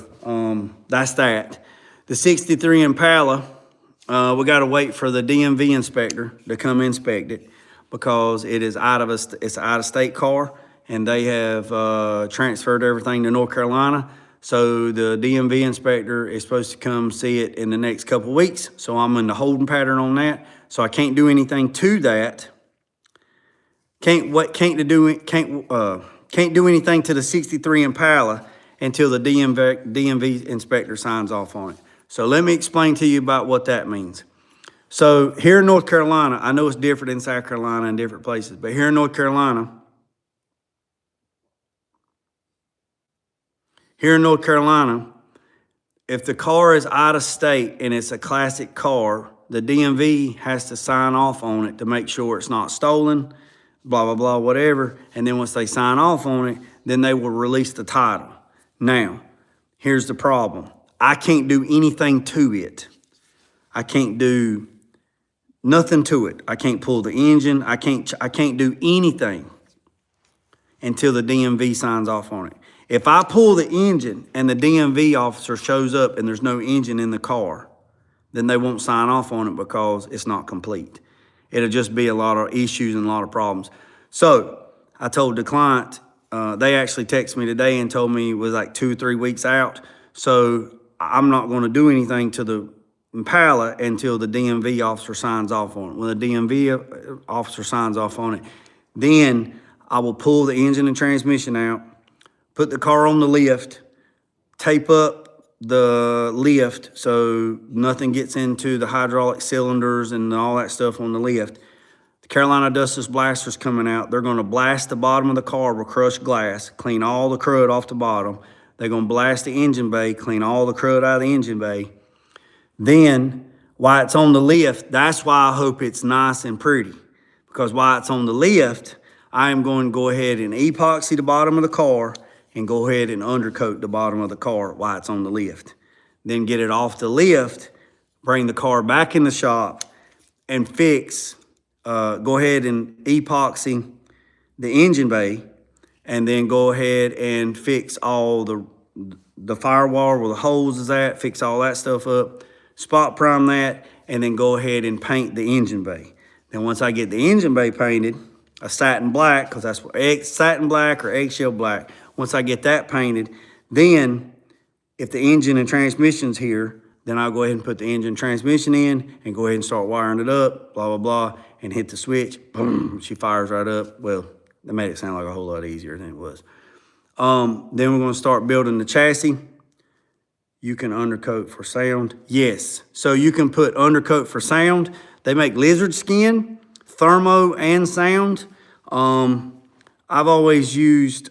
that's that. The 63 Impala, we gotta wait for the DMV inspector to come inspect it, because it is it's an out-of-state car, and they have transferred everything to North Carolina. So the DMV inspector is supposed to come see it in the next couple of weeks. So I'm in the holding pattern on that. So I can't do anything to that. Can't do anything to the 63 Impala until the DMV inspector signs off on it. So let me explain to you about what that means. So here in North Carolina, I know it's different in South Carolina and different places, but here in North Carolina, if the car is out of state and it's a classic car, the DMV has to sign off on it to make sure it's not stolen, blah, blah, blah, whatever. And then once they sign off on it, then they will release the title. Now, here's the problem. I can't do anything to it. I can't do nothing to it. I can't pull the engine. I can't do anything until the DMV signs off on it. If I pull the engine and the DMV officer shows up and there's no engine in the car, then they won't sign off on it because it's not complete. It'll just be a lot of issues and a lot of problems. So I told the client, they actually texted me today and told me it was like 2 or 3 weeks out. So I'm not going to do anything to the Impala until the DMV officer signs off on it. When the DMV officer signs off on it, then I will pull the engine and transmission out, put the car on the lift, tape up the lift so nothing gets into the hydraulic cylinders and all that stuff on the lift. The Carolina Dustless Blaster's coming out. They're gonna blast the bottom of the car with crushed glass, clean all the crud off the bottom. They're gonna blast the engine bay, clean all the crud out of the engine bay. Then, while it's on the lift, that's why I hope it's nice and pretty. Because while it's on the lift, I am going to go ahead and epoxy the bottom of the car and go ahead and undercoat the bottom of the car while it's on the lift. Then get it off the lift, bring the car back in the shop, and go ahead and epoxy the engine bay, and then go ahead and fix all the firewall where the hose is at, fix all that stuff up, spot prime that, and then go ahead and paint the engine bay. Then once I get the engine bay painted, a satin black, because that's what satin black or eggshell black. Once I get that painted, then if the engine and transmission's here, then I'll go ahead and put the engine and transmission in and go ahead and start wiring it up, blah, blah, blah, and hit the switch. Boom, she fires right up. Well, that made it sound like a whole lot easier than it was. Then we're going to start building the chassis. You can undercoat for sound. Yes. So you can put undercoat for sound. They make lizard skin, thermo, and sound. I've always used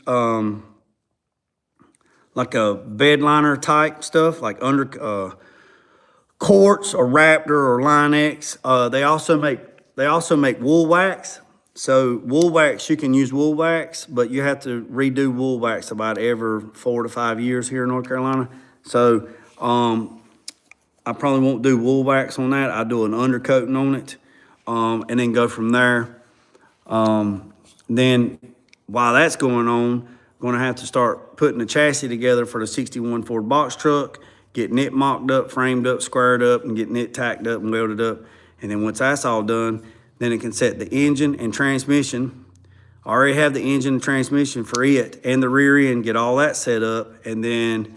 like a bed liner type stuff, like Quartz or Raptor or Line X. They also make wool wax. So wool wax, you can use wool wax, but you have to redo wool wax about every 4 to 5 years here in North Carolina. So I probably won't do wool wax on that. I'll do an undercoating on it, and then go from there. Then while that's going on, going to have to start putting the chassis together for the 61 Ford box truck, getting it mocked up, framed up, squared up, and getting it tacked up and welded up. And then once that's all done, then it can set the engine and transmission. I already have the engine and transmission for it and the rear end, get all that set up, and then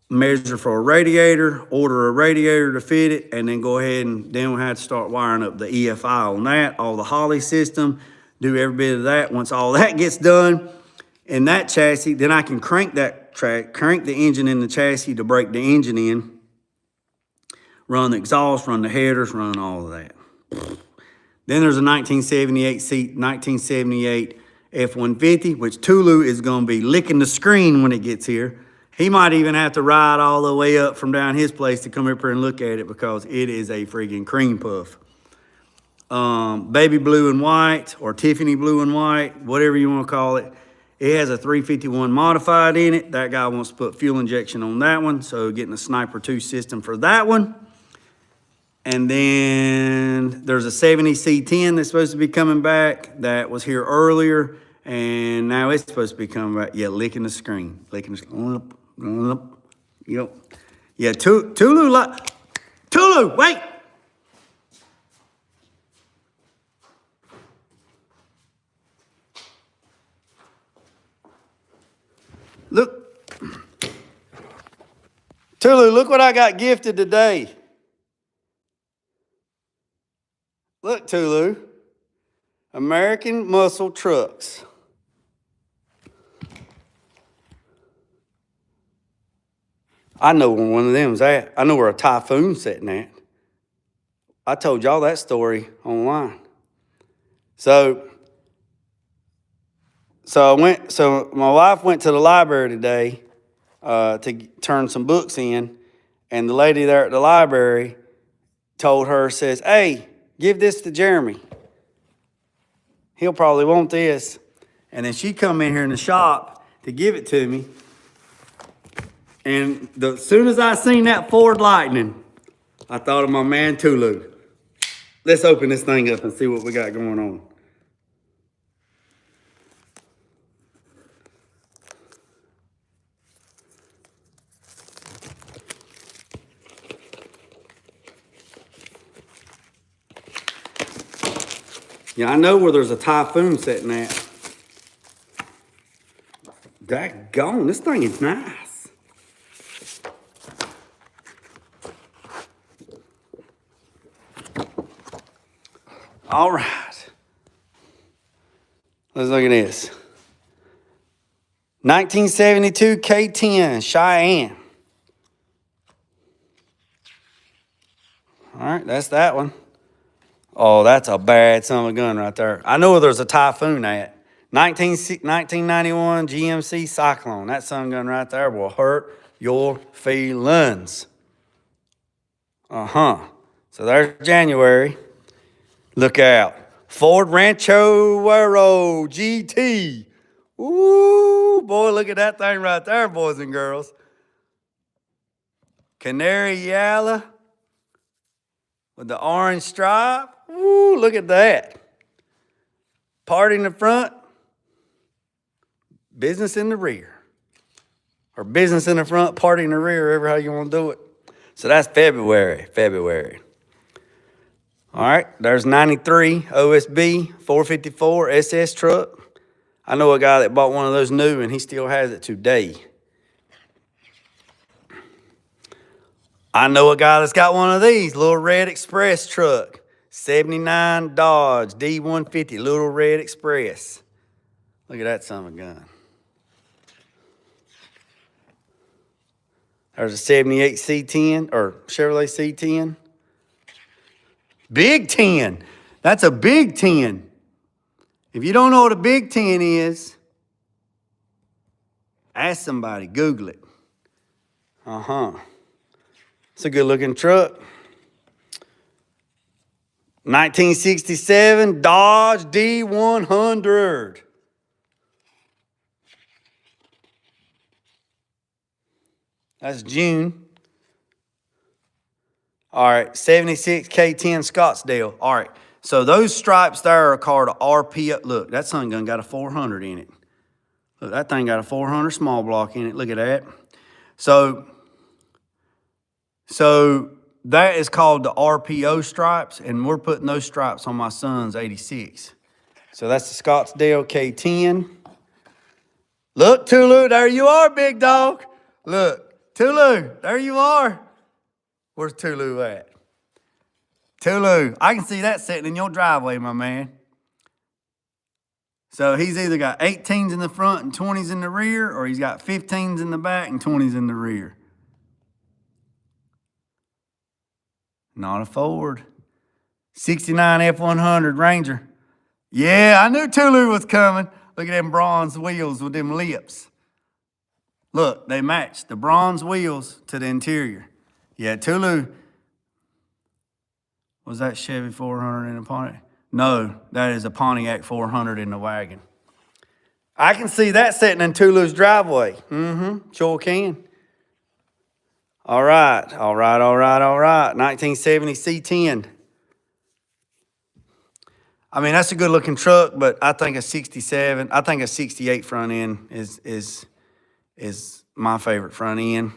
measure for a radiator, order a radiator to fit it, and then go ahead and then we'll have to start wiring up the EFI on that, all the Holley system, do every bit of that. Once all that gets done in that chassis, then I can crank the engine in the chassis to break the engine in, run the exhaust, run the headers, run all of that. Then there's a 1978 F-150, which Tulu is going to be licking the screen when it gets here. He might even have to ride all the way up from down his place to come up here and look at it because it is a freaking cream puff. Baby blue and white or Tiffany blue and white, whatever you want to call it. It has a 351 modified in it. That guy wants to put fuel injection on that one, so getting a Sniper 2 system for that one. And then there's a 70 C10 that's supposed to be coming back that was here earlier, and now it's supposed to be coming back. Yeah, licking the screen. Licking the screen. Yep. Yeah, Tulu, wait! Look. Tulu, look what I got gifted today. Look, Tulu. American Muscle Trucks. I know where one of them's at. I know where a Typhoon's sitting at. I told y'all that story online. So my wife went to the library today to turn some books in, and the lady there at the library told her, says, "Hey, give this to Jeremy. He'll probably want this." And then she come in here in the shop to give it to me. And as soon as I seen that Ford Lightning, I thought of my man Tulu. Let's open this thing up and see what we got going on. Yeah, I know where there's a Typhoon sitting at. Daggone, this thing is nice. All right. Let's look at this. 1972 K10 Cheyenne. All right, that's that one. Oh, that's a bad son of a gun right there. I know where there's a Typhoon at. 1991 GMC Cyclone. That son of a gun right there will hurt your feelings. So there's January. Look out. Ford Ranchero GT. Ooh, boy, look at that thing right there, boys and girls. Canary yellow with the orange stripe. Ooh, look at that. party in the front, business in the rear. Or business in the front, party in the rear, however how you want to do it. So that's February. All right, there's 93 OSB 454 SS truck. I know a guy that bought one of those new and he still has it today. I know a guy that's got one of these, little red express truck. 79 Dodge D150, little red express. Look at that son of a gun. There's a 78 C10 or Chevrolet C10. Big 10. That's a big 10. If you don't know what a big 10 is, ask somebody, Google it. It's a good looking truck. 1967 Dodge D100. That's June. All right, 76 K10 Scottsdale. All right, so those stripes there are called a RPO. Look, that sun gun got a 400 in it. Look, that thing got a 400 small block in it. Look at that. So that is called the RPO stripes, and we're putting those stripes on my son's 86. So that's the Scottsdale K10. Look, Tulu, there you are, big dog. Look, Tulu, there you are. Where's Tulu at? Tulu, I can see that sitting in your driveway, my man. So he's either got 18s in the front and 20s in the rear, or he's got 15s in the back and 20s in the rear. Not a Ford. 69 F100 Ranger. Yeah, I knew Tulu was coming. Look at them bronze wheels with them lips. Look, they match the bronze wheels to the interior. Yeah, Tulu. Was that Chevy 400 in a Pontiac? No, that is a Pontiac 400 in the wagon. I can see that sitting in Tulu's driveway. Sure can. All right. 1970 C10. I mean, that's a good looking truck, but I think a 67, I think a 68 front end is my favorite front end.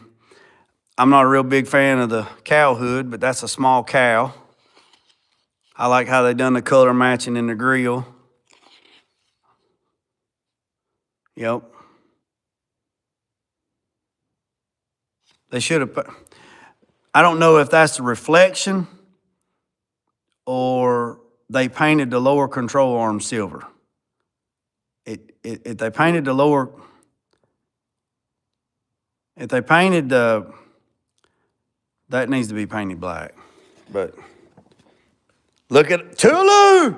I'm not a real big fan of the cow hood, but that's a small cow. I like how they done the color matching in the grill. Yep. They should have put, I don't know if that's the reflection or they painted the lower control arm silver. If they painted the lower, if they painted the, that needs to be painted black. But look at Tulu.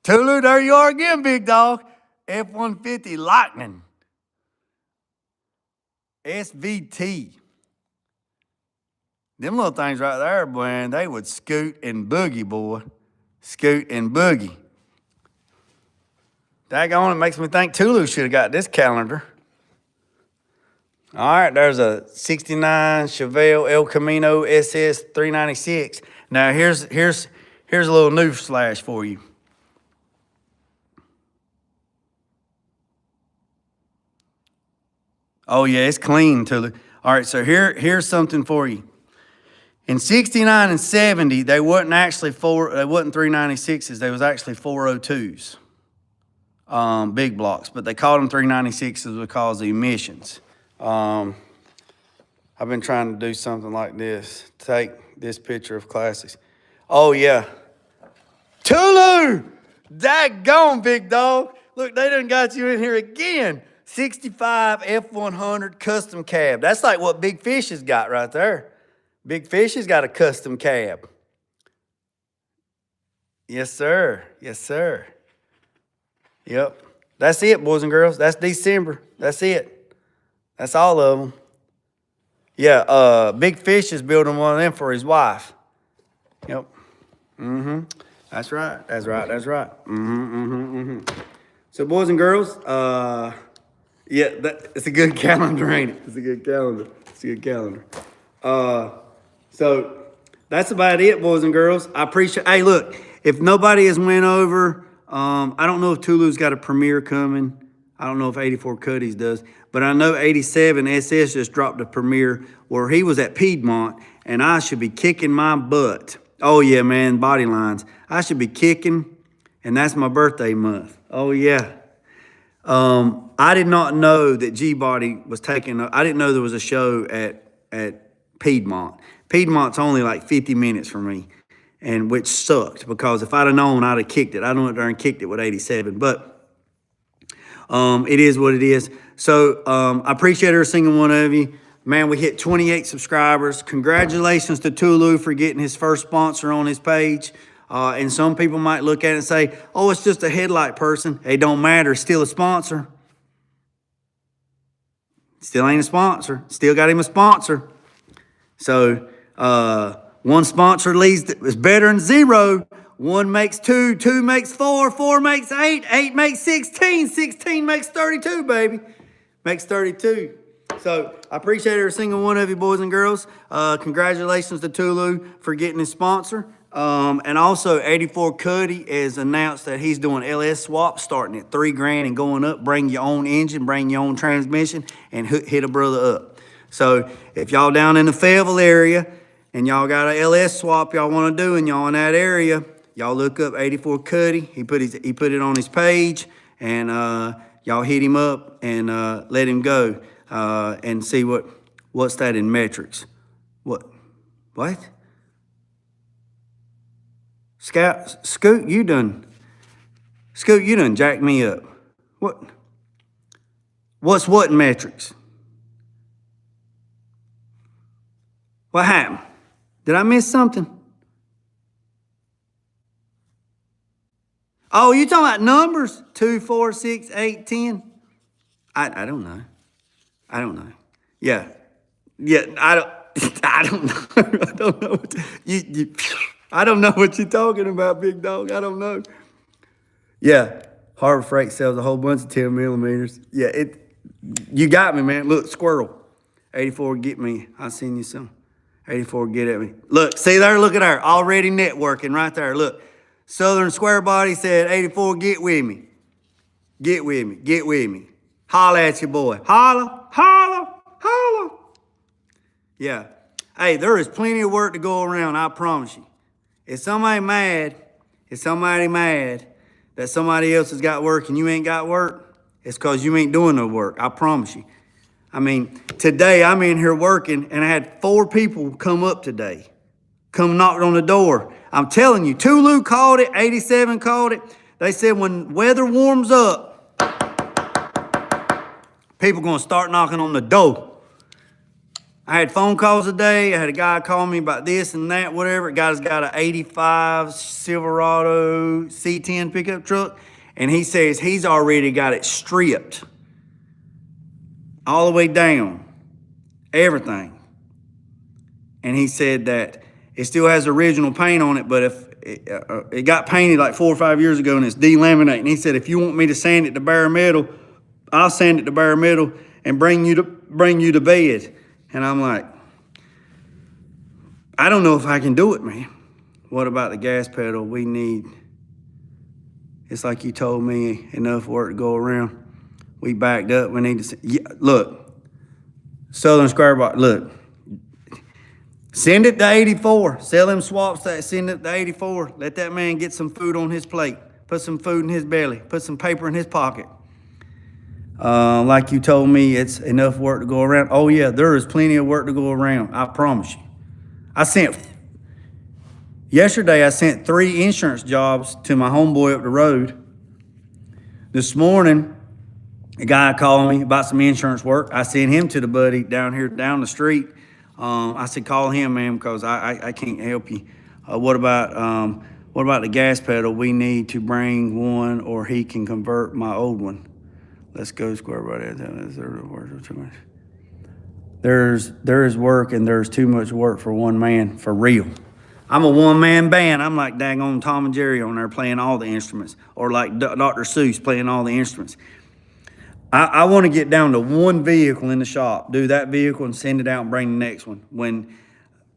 Tulu, there you are again, big dog. F-150 Lightning. SVT. Them little things right there, boy, they would scoot and boogie, boy. Scoot and boogie. Daggone, it makes me think Tulu should have got this calendar. All right, there's a 69 Chevelle El Camino SS 396. Now here's a little news flash for you. Oh yeah, it's clean, Tulu. All right, so here's something for you. In 69 and 70, they wasn't actually 396s, they was actually 402s. Big blocks, but they called them 396s because of emissions. I've been trying to do something like this. Take this picture of classics. Oh, yeah. Tulu! Daggone, big dog. Look, they done got you in here again. 65 F100 custom cab. That's like what Big Fish has got right there. Big Fish has got a custom cab. Yes, sir. Yes, sir. Yep. That's it, boys and girls. That's December. That's it. That's all of them. Yeah, Big Fish is building one of them for his wife. Yep. That's right. So, boys and girls, yeah, it's a good calendar, ain't it? It's a good calendar. So that's about it, boys and girls. I appreciate. Hey, look, if nobody has went over I don't know if Tulu's got a premiere coming. I don't know if 84 Cuddies does, but I know 87 SS just dropped a premiere where he was at Piedmont, and I should be kicking my butt. Oh yeah, man, body lines. I should be kicking, and that's my birthday month. Oh yeah. I did not know that G-Body was taking, I didn't know there was a show at Piedmont. Piedmont's only like 50 minutes from me, and which sucked because if I'd have known, I'd have kicked it. I went there and kicked it with 87, but it is what it is. So I appreciate every single one of you. Man, we hit 28 subscribers. Congratulations to Tulu for getting his first sponsor on his page. And some people might look at it and say, oh, it's just a headlight person. It don't matter. It's still a sponsor. Still ain't a sponsor. Still got him a sponsor. So one sponsor leads is better than zero. 1 makes 2, 2 makes 4, 4 makes 8, 8 makes 16, 16 makes 32, baby. Makes 32. So I appreciate every single one of you, boys and girls. Congratulations to Tulu for getting his sponsor. And also 84 Cuddy has announced that he's doing LS swaps starting at $3,000 and going up. Bring your own engine, bring your own transmission, and hit a brother up. So if y'all down in the Fayetteville area and y'all got a LS swap y'all want to do and y'all in that area, y'all look up 84 Cuddy. He put it on his page, and y'all hit him up and let him go and see what's that in metrics. What? Scoot, you done jacked me up. What's what in metrics? What happened? Did I miss something? Oh, you talking about numbers? 2, 4, 6, 8, 10? I don't know. I don't know. Yeah. I don't know. I don't know. I don't know what you're talking about, big dog. I don't know. Yeah, Harbor Freight sells a whole bunch of 10 millimeters. Yeah, you got me, man. Look, squirrel. 84, get me. I seen you some. 84, get at me. Look, see there? Look at there. Already networking right there. Look. Southern Square Body said, 84, get with me. Get with me. Get with me. Holla at your boy. Holla, holla, holla. Yeah. Hey, there is plenty of work to go around, I promise you. If somebody mad that somebody else has got work and you ain't got work, it's because you ain't doing no work, I promise you. I mean, today I'm in here working and I had 4 people come up today. Come knocked on the door. I'm telling you, Tulu called it, 87 called it. They said when weather warms up, people gonna start knocking on the door. I had phone calls today. I had a guy call me about this and that, whatever. Guy's got an 85 Silverado C10 pickup truck, and he says he's already got it stripped all the way down, everything. And he said that it still has original paint on it, but if it got painted like 4 or 5 years ago and it's delaminating. And he said, if you want me to sand it to bare metal, I'll sand it to bare metal and bring you to bed. And I'm like, I don't know if I can do it, man. What about the gas pedal? We need, it's like you told me, enough work to go around. We backed up. We need to, yeah, look, Southern Square Box, look, send it to 84. Sell them swaps, send it to 84. Let that man get some food on his plate. Put some food in his belly. Put some paper in his pocket. Like you told me, it's enough work to go around. Oh yeah, there is plenty of work to go around. I promise you. Yesterday I sent 3 insurance jobs to my homeboy up the road. This morning, a guy called me about some insurance work. I sent him to the buddy down here, down the street. I said, call him, man, because I can't help you. What about the gas pedal? We need to bring one, or he can convert my old one. Let's go square by that. There is work, and there's too much work for one man, for real. I'm a one-man band. I'm like daggone Tom and Jerry on there playing all the instruments, or like Dr. Seuss playing all the instruments. I want to get down to one vehicle in the shop, do that vehicle and send it out and bring the next one. When,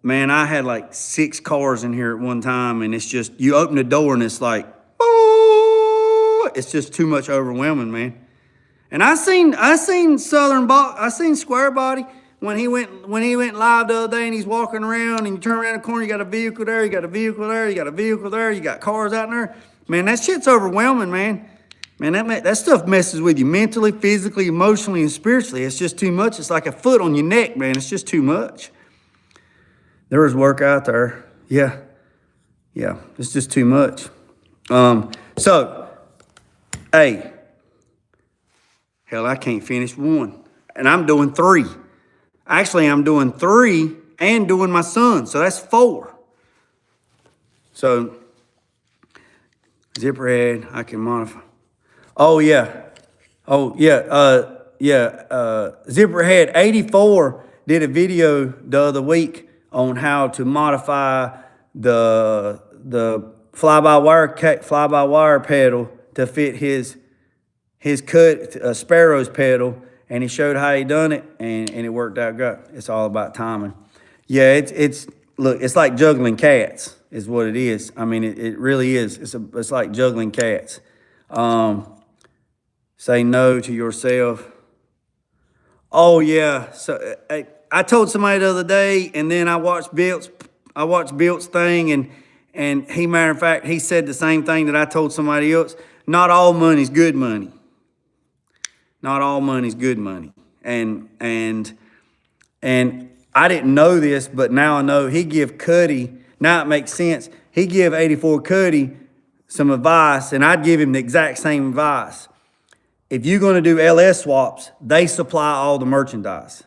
man, I had like 6 cars in here at one time, and it's just, you open the door and it's like, oh, it's just too much overwhelming, man. And I seen Square Body when he went live the other day, and he's walking around, and you turn around the corner, you got a vehicle there, you got a vehicle there, you got a vehicle there, you got cars out there. Man, that shit's overwhelming, man. Man, that stuff messes with you mentally, physically, emotionally, and spiritually. It's just too much. It's like a foot on your neck, man. It's just too much. There is work out there. Yeah, it's just too much. So, hey, hell, I can't finish one. And I'm doing 3. Actually, I'm doing 3 and doing my son. So that's 4. So, zipper head, I can modify. Zipperhead 84 did a video the other week on how to modify the fly-by-wire pedal to fit his cut Sparrow's pedal, and he showed how he done it, and it worked out good. It's all about timing. Yeah, it's like juggling cats is what it is. I mean, it really is. It's like juggling cats. Say no to yourself. Oh yeah. So I told somebody the other day, and then I watched Bilt's thing, and he, matter of fact, he said the same thing that I told somebody else. Not all money's good money. Not all money's good money. And I didn't know this, but now I know. He give Cuddy, now it makes sense. He give 84 Cuddy some advice, and I'd give him the exact same advice. If you're going to do LS swaps, they supply all the merchandise.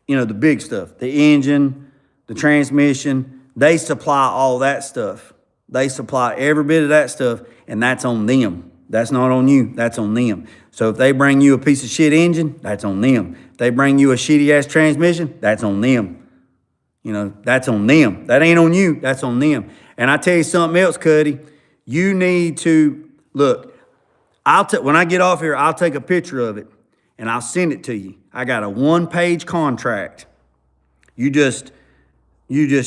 You know, the big stuff, the engine, the transmission, they supply all that stuff. They supply every bit of that stuff, and that's on them. That's not on you, that's on them. So if they bring you a piece of shit engine, that's on them. If they bring you a shitty ass transmission, that's on them. You know, that's on them. That ain't on you, that's on them. And I tell you something else, Cuddy, you need to, look, when I get off here, I'll take a picture of it and I'll send it to you. I got a 1-page contract. You just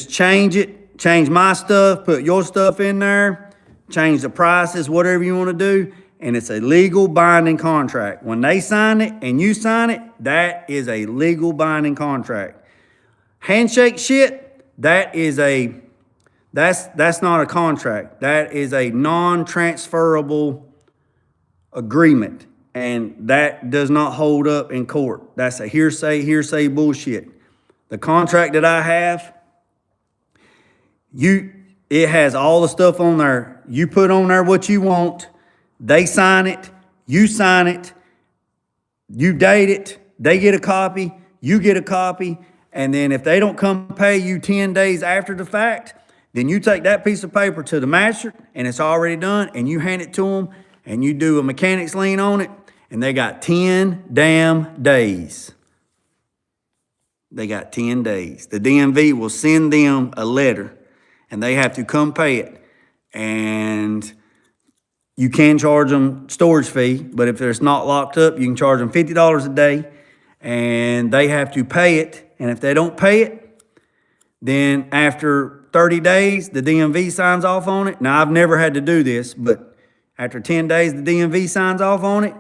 change it, change my stuff, put your stuff in there, change the prices, whatever you want to do, and it's a legal binding contract. When they sign it and you sign it, that is a legal binding contract. Handshake shit, that's not a contract. That is a non-transferable agreement, and that does not hold up in court. That's a hearsay bullshit. The contract that I have, it has all the stuff on there. You put on there what you want. They sign it. You sign it. You date it. They get a copy. You get a copy. And then if they don't come pay you 10 days after the fact, then you take that piece of paper to the magistrate, and it's already done, and you hand it to them, and you do a mechanic's lien on it, and they got 10 damn days. They got 10 days. The DMV will send them a letter, and they have to come pay it. And you can charge them storage fee, but if it's not locked up, you can charge them $50 a day, and they have to pay it. And if they don't pay it, then after 30 days, the DMV signs off on it. Now, I've never had to do this, but after 10 days, the DMV signs off on it.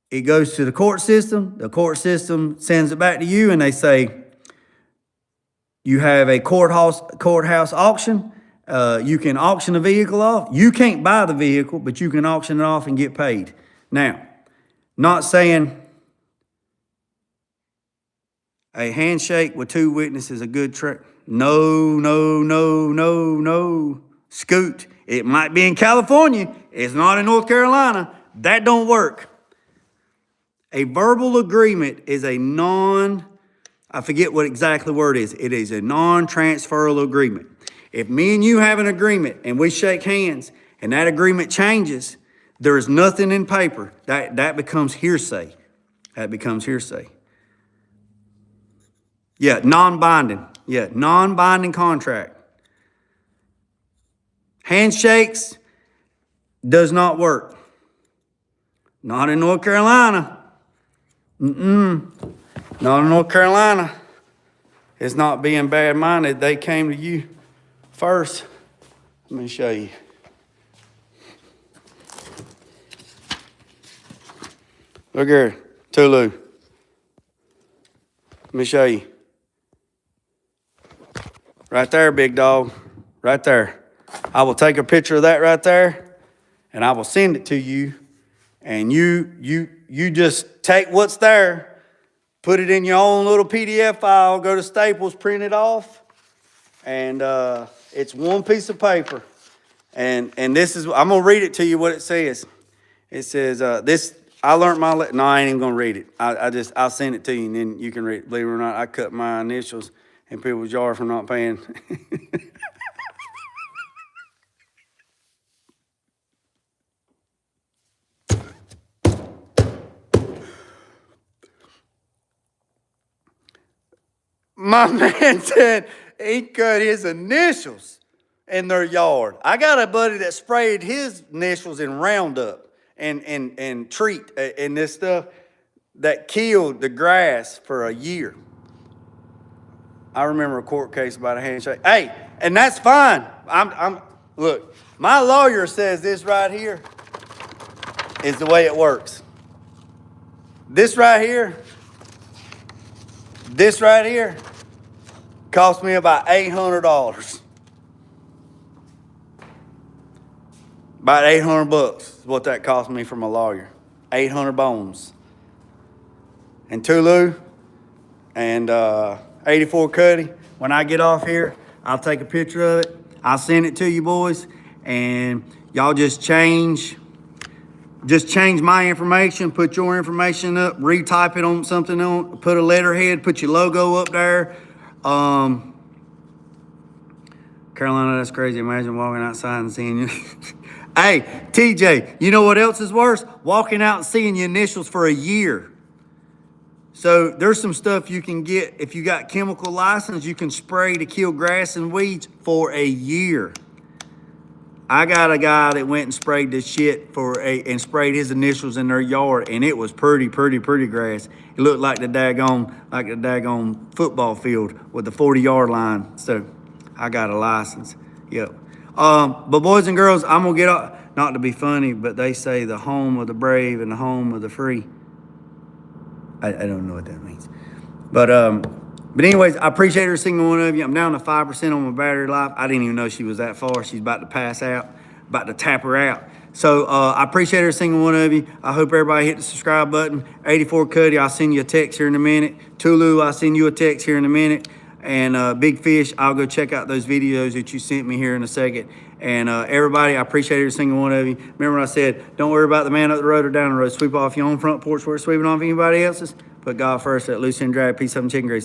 It goes to the court system. The court system sends it back to you, and they say, you have a courthouse auction. You can auction the vehicle off. You can't buy the vehicle, but you can auction it off and get paid. Now, not saying a handshake with 2 witnesses is a good trick. No. Scoot. It might be in California. It's not in North Carolina. That don't work. A verbal agreement is I forget what exactly the word is. It is a non-transferable agreement. If me and you have an agreement and we shake hands and that agreement changes, there is nothing in paper. That becomes hearsay. That becomes hearsay. Yeah, non-binding. Yeah, non-binding contract. Handshakes does not work. Not in North Carolina. Not in North Carolina. It's not being bad-minded. They came to you first. Let me show you. Look here, Tulu. Let me show you. Right there, big dog. Right there. I will take a picture of that right there, and I will send it to you. And you just take what's there, put it in your own little PDF file, go to Staples, print it off, and it's one piece of paper. And this is, I'm gonna read it to you what it says. It says, this, I learned my, no, I ain't even gonna read it. I'll send it to you and then you can read it. Believe it or not, I cut my initials in people's jar for not paying. My man said he cut his initials in their yard. I got a buddy that sprayed his initials in Roundup and treat and this stuff that killed the grass for a year. I remember a court case about a handshake. Hey, and that's fine. Look, my lawyer says this right here is the way it works. This right here cost me about $800. About 800 bucks is what that cost me from a lawyer. 800 bones. And Tulu and 84 Cuddy, when I get off here, I'll take a picture of it. I'll send it to you boys. And y'all just change my information, put your information up, retype it on something on, put a letterhead, put your logo up there. Carolina, that's crazy. Imagine walking outside and seeing you. Hey, TJ, you know what else is worse? Walking out and seeing your initials for a year. So there's some stuff you can get. If you got chemical license, you can spray to kill grass and weeds for a year. I got a guy that went and sprayed this shit and sprayed his initials in their yard, and it was pretty grass. It looked like the daggone football field with the 40-yard line. So I got a license. Yep. But boys and girls, I'm gonna get off. Not to be funny, but they say the home of the brave and the home of the free. I don't know what that means. But anyways, I appreciate every single one of you. I'm down to 5% on my battery life. I didn't even know she was that far. She's about to pass out, about to tap her out. So I appreciate every single one of you. I hope everybody hit the subscribe button. 84 Cuddy, I'll send you a text here in a minute. Tulu, I'll send you a text here in a minute. And Big Fish, I'll go check out those videos that you sent me here in a second. And everybody, I appreciate every single one of you. Remember what I said, don't worry about the man up the road or down the road. Sweep off your own front porch where it's sweeping off anybody else's. Put God first, let loose and drag, piece of chicken grease.